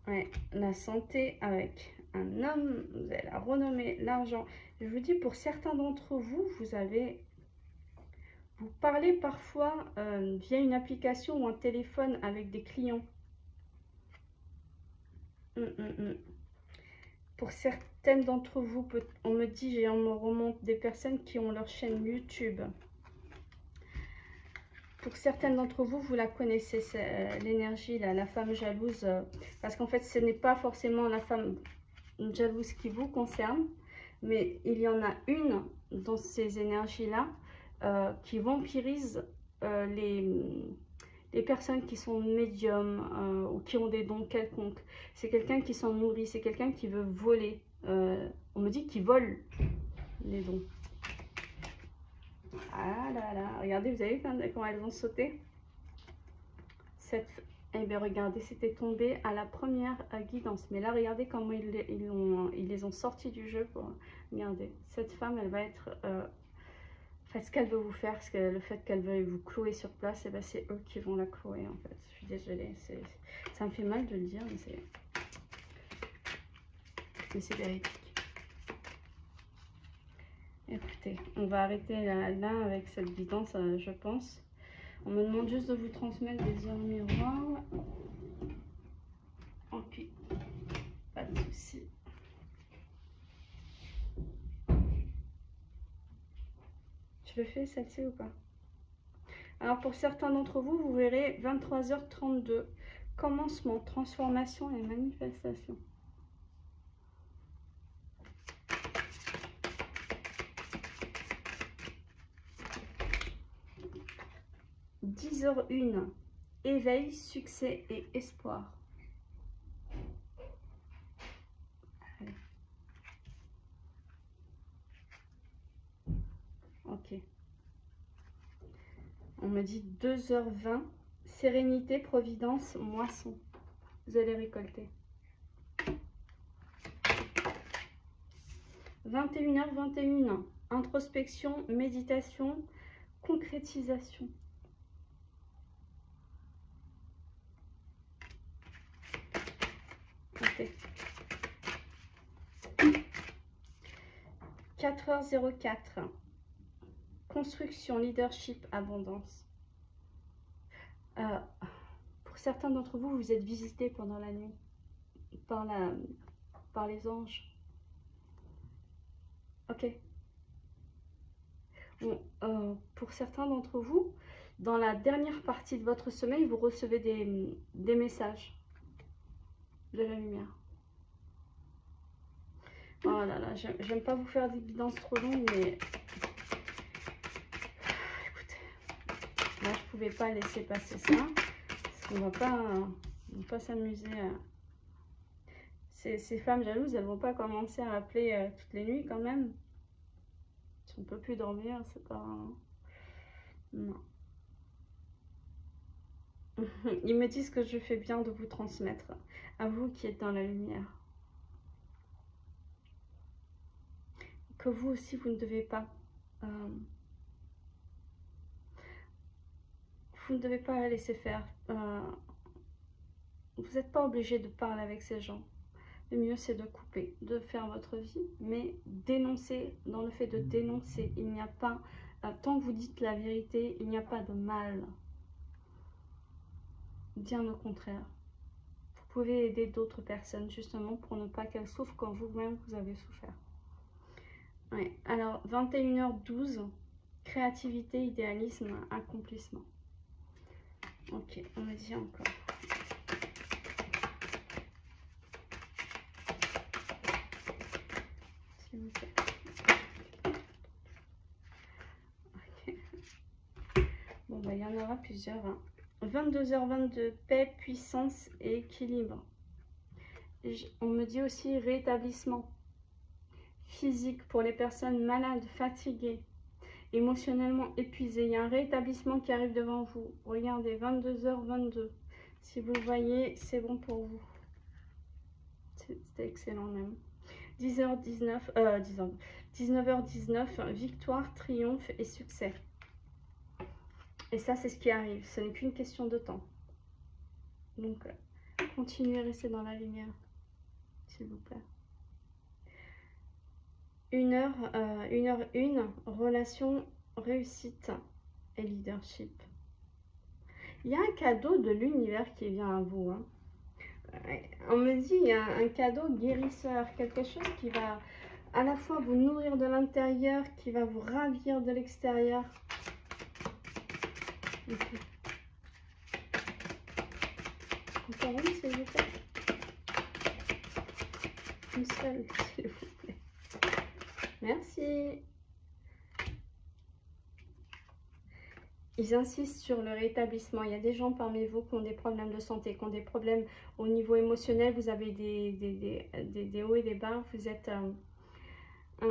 Ouais, la santé avec un homme, vous avez la renommée, l'argent. Je vous dis, pour certains d'entre vous, vous parlez parfois via une application ou un téléphone avec des clients. Pour certaines d'entre vous, on me dit, on me remonte des personnes qui ont leur chaîne YouTube. Pour certaines d'entre vous, vous la connaissez, l'énergie, la femme jalouse. Parce qu'en fait, ce n'est pas forcément la femme jalouse qui vous concerne. Mais il y en a une dans ces énergies-là qui vampirise les personnes qui sont médiums ou qui ont des dons quelconques. C'est quelqu'un qui s'en nourrit, c'est quelqu'un qui veut voler. On me dit qu'il vole les dons. Ah là là, regardez, vous avez vu comment elles ont sauté? Eh bien, regardez, c'était tombé à la première guidance. Mais là, regardez comment ils les ont sortis du jeu. Regardez, cette femme, elle va être... ce qu'elle veut vous faire, le fait qu'elle veuille vous clouer sur place, eh ben, c'est eux qui vont la clouer, en fait. Je suis désolée, ça me fait mal de le dire, mais c'est véridique. Écoutez, on va arrêter là avec cette guidance, je pense. On me demande juste de vous transmettre des heures miroirs. Ok, pas de souci. Je le fais celle-ci ou pas? Alors pour certains d'entre vous, vous verrez 23h32. Commencement, transformation et manifestation. 10h01, éveil, succès et espoir. Allez. Ok. On me dit 2h20, sérénité, providence, moisson. Vous allez récolter. 21h21, introspection, méditation, concrétisation. Ok. 4h04, construction, leadership, abondance. Pour certains d'entre vous, vous êtes visités pendant la nuit par les anges. Ok. Bon, pour certains d'entre vous, dans la dernière partie de votre sommeil, vous recevez des messages de la lumière. Oh là là, j'aime pas vous faire des guidances trop longues, mais écoutez, là je pouvais pas laisser passer ça, parce qu'on va pas s'amuser. Ces femmes jalouses, elles vont pas commencer à appeler toutes les nuits quand même. Si on peut plus dormir, c'est pas... Non. Ils me disent que je fais bien de vous transmettre, à vous qui êtes dans la lumière. Que vous aussi, vous ne devez pas... vous ne devez pas la laisser faire. Vous n'êtes pas obligé de parler avec ces gens. Le mieux, c'est de couper, de faire votre vie, mais dénoncer, dans le fait de dénoncer, il n'y a pas... tant que vous dites la vérité, il n'y a pas de mal. Bien au contraire. Vous pouvez aider d'autres personnes, justement, pour ne pas qu'elles souffrent comme vous-même, vous avez souffert. Ouais. Alors, 21h12, créativité, idéalisme, accomplissement. Ok, on me dit encore. S'il vous plaît. Okay. Bon, bah, il y en aura plusieurs. Hein. 22h22, paix, puissance et équilibre. On me dit aussi rétablissement physique pour les personnes malades, fatiguées, émotionnellement épuisées. Il y a un rétablissement qui arrive devant vous. Regardez, 22h22. Si vous voyez, c'est bon pour vous. C'était excellent même. 19h19, victoire, triomphe et succès. Et ça, c'est ce qui arrive. Ce n'est qu'une question de temps. Donc, continuez à rester dans la lumière, s'il vous plaît. 1h01, relation, réussite et leadership. Il y a un cadeau de l'univers qui vient à vous. Hein. On me dit, il y a un cadeau guérisseur, quelque chose qui va à la fois vous nourrir de l'intérieur, qui va vous ravir de l'extérieur. Okay. Encore une, s'il vous plaît. Une seule, s'il vous plaît. Merci. Ils insistent sur le rétablissement. Il y a des gens parmi vous qui ont des problèmes de santé, qui ont des problèmes au niveau émotionnel. Vous avez des hauts et des bas. Vous êtes... je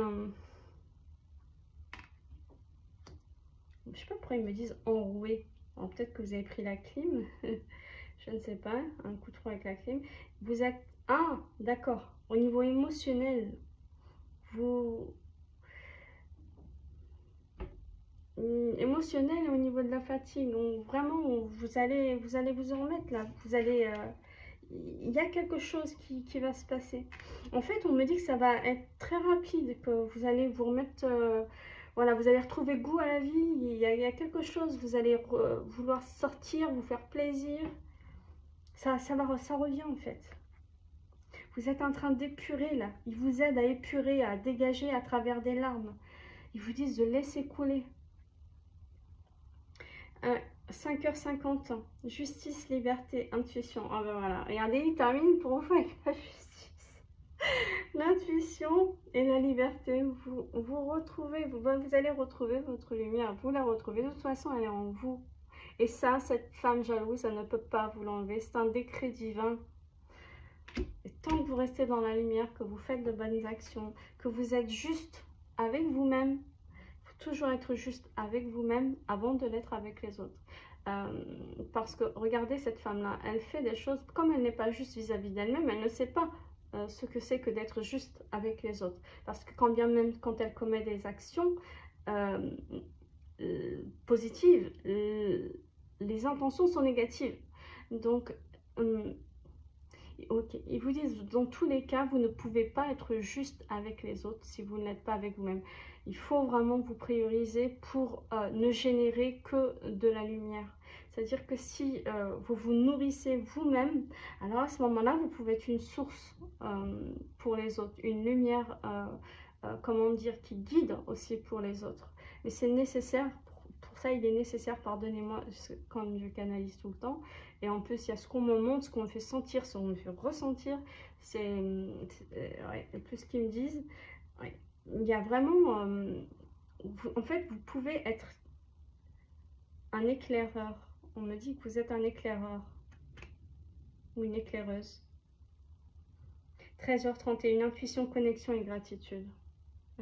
ne sais pas pourquoi ils me disent enroué. Alors peut-être que vous avez pris la clim. Je ne sais pas. Un coup de froid avec la clim. Vous êtes... Ah, d'accord. Au niveau émotionnel, vous... émotionnel et au niveau de la fatigue. Donc vraiment, vous allez vous en remettre là. Vous allez... il y a quelque chose qui va se passer. En fait, on me dit que ça va être très rapide, que vous allez vous remettre... voilà, vous allez retrouver goût à la vie. Il y a quelque chose. Vous allez vouloir sortir, vous faire plaisir. Ça revient en fait. Vous êtes en train d'épurer là. Ils vous aident à épurer, à dégager à travers des larmes. Ils vous disent de laisser couler. 5h50, justice, liberté, intuition. Ah ben voilà, regardez, il termine pour vous avec la justice. L'intuition et la liberté, vous retrouvez, vous allez retrouver votre lumière, vous la retrouvez, de toute façon elle est en vous. Et ça, cette femme jalouse, ça ne peut pas vous l'enlever, c'est un décret divin. Et tant que vous restez dans la lumière, que vous faites de bonnes actions, que vous êtes juste avec vous-même, toujours être juste avec vous-même avant de l'être avec les autres. Parce que regardez cette femme-là, elle fait des choses, comme elle n'est pas juste vis-à-vis d'elle-même, elle ne sait pas ce que c'est que d'être juste avec les autres. Parce que quand bien même quand elle commet des actions positives, les intentions sont négatives. Donc, ok, ils vous disent, dans tous les cas, vous ne pouvez pas être juste avec les autres si vous n'êtes pas avec vous-même. Il faut vraiment vous prioriser pour ne générer que de la lumière. C'est-à-dire que si vous vous nourrissez vous-même, alors à ce moment-là, vous pouvez être une source pour les autres, une lumière, comment dire, qui guide aussi pour les autres. Mais c'est nécessaire, pour ça il est nécessaire, pardonnez-moi, comme je canalise tout le temps, et en plus il y a ce qu'on me montre, ce qu'on me fait sentir, ce qu'on me fait ressentir, c'est ouais, plus ce qu'ils me disent, ouais. Il y a vraiment, en fait, vous pouvez être un éclaireur. On me dit que vous êtes un éclaireur ou une éclaireuse. 13h31, intuition, connexion et gratitude.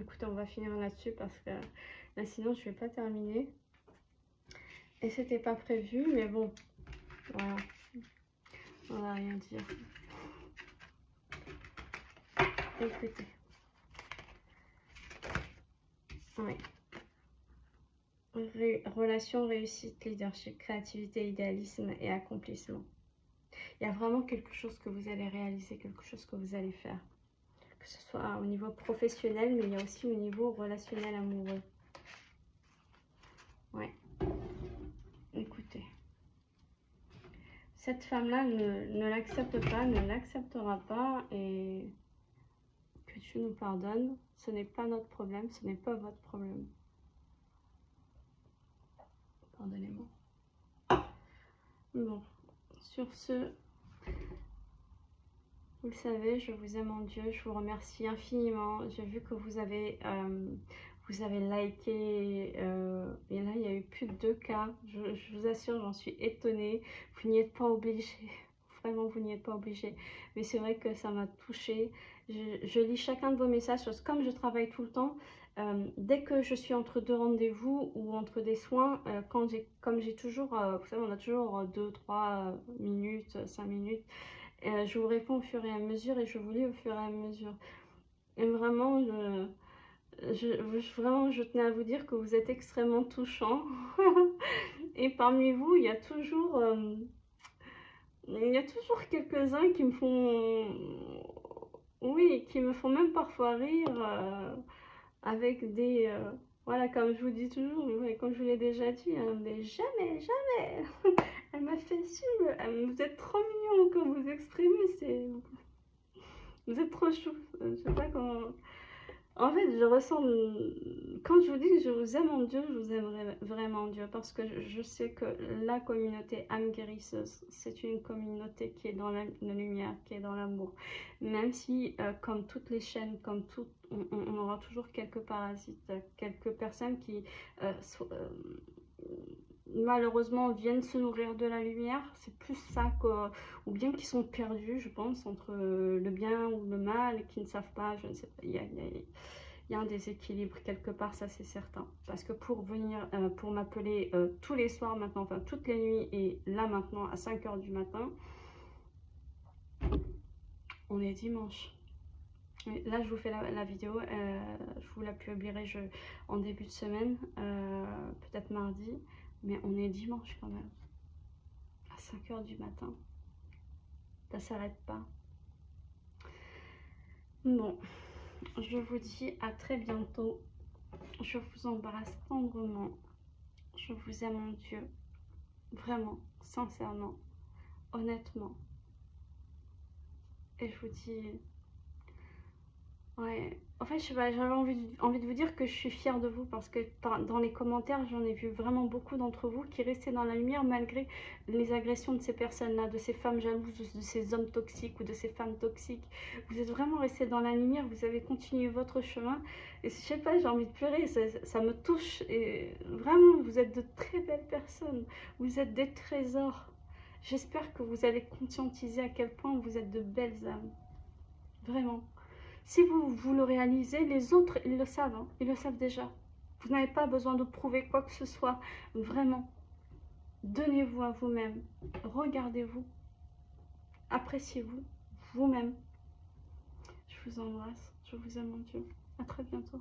Écoutez, on va finir là-dessus parce que là, sinon, je ne vais pas terminer. Et c'était pas prévu, mais bon, voilà. On va rien dire. Écoutez. Oui. Relation, réussite, leadership, créativité, idéalisme et accomplissement. Il y a vraiment quelque chose que vous allez réaliser, quelque chose que vous allez faire. Que ce soit au niveau professionnel, mais il y a aussi au niveau relationnel amoureux. Ouais. Écoutez. Cette femme-là ne l'accepte pas, ne l'acceptera pas et que Dieu nous pardonne. Ce n'est pas notre problème, ce n'est pas votre problème. Pardonnez-moi. Bon, sur ce, vous le savez, je vous aime en Dieu, je vous remercie infiniment. J'ai vu que vous avez liké, et là il y a eu plus de 2 cas. Je vous assure, j'en suis étonnée. Vous n'y êtes pas obligé, vraiment vous n'y êtes pas obligé. Mais c'est vrai que ça m'a touchée. Je lis chacun de vos messages, comme je travaille tout le temps. Dès que je suis entre 2 rendez-vous ou entre des soins, comme j'ai toujours, vous savez, on a toujours 2, 3 minutes, 5 minutes, je vous réponds au fur et à mesure et je vous lis au fur et à mesure. Et vraiment, vraiment, je tenais à vous dire que vous êtes extrêmement touchants. Et parmi vous, il y a toujours quelques-uns qui me font, oui, qui me font même parfois rire. Avec des... voilà, comme je vous dis toujours, comme je vous l'ai déjà dit, hein, mais jamais, jamais elle m'a fait ci, vous êtes trop mignon quand vous exprimez, vous êtes trop chou, je sais pas comment... En fait, je ressens, quand je vous dis que je vous aime en Dieu, je vous aime vraiment en Dieu, parce que je sais que la communauté âme guérisseuse, c'est une communauté qui est dans la lumière, qui est dans l'amour. Même si, comme toutes les chaînes, comme tout, on aura toujours quelques parasites, quelques personnes qui, malheureusement, viennent se nourrir de la lumière. C'est plus ça que, ou bien qui sont perdus, je pense, entre le bien ou le mal, et qui ne savent pas, je ne sais pas, il y a un déséquilibre quelque part, ça c'est certain. Parce que pour venir, pour m'appeler tous les soirs maintenant, enfin toutes les nuits, et là maintenant à 5 h du matin, on est dimanche. Et là je vous fais la vidéo, je vous la publierai en début de semaine, peut-être mardi, mais on est dimanche quand même. À 5 h du matin, ça s'arrête pas. Bon. Je vous dis à très bientôt. Je vous embrasse tendrement. Je vous aime mon Dieu. Vraiment, sincèrement, honnêtement. Et je vous dis... Ouais, en fait, je sais pas, j'avais envie de vous dire que je suis fière de vous, parce que dans les commentaires, j'en ai vu vraiment beaucoup d'entre vous qui restaient dans la lumière malgré les agressions de ces personnes-là, de ces femmes jalouses, de ces hommes toxiques ou de ces femmes toxiques. Vous êtes vraiment restés dans la lumière, vous avez continué votre chemin. Et je sais pas, j'ai envie de pleurer, ça me touche. Et vraiment, vous êtes de très belles personnes, vous êtes des trésors. J'espère que vous allez conscientiser à quel point vous êtes de belles âmes. Vraiment. Si vous le réalisez, les autres, ils le savent, hein, ils le savent déjà. Vous n'avez pas besoin de prouver quoi que ce soit. Vraiment, donnez-vous à vous-même. Regardez-vous. Appréciez-vous vous-même. Je vous embrasse. Je vous aime, mon Dieu. À très bientôt.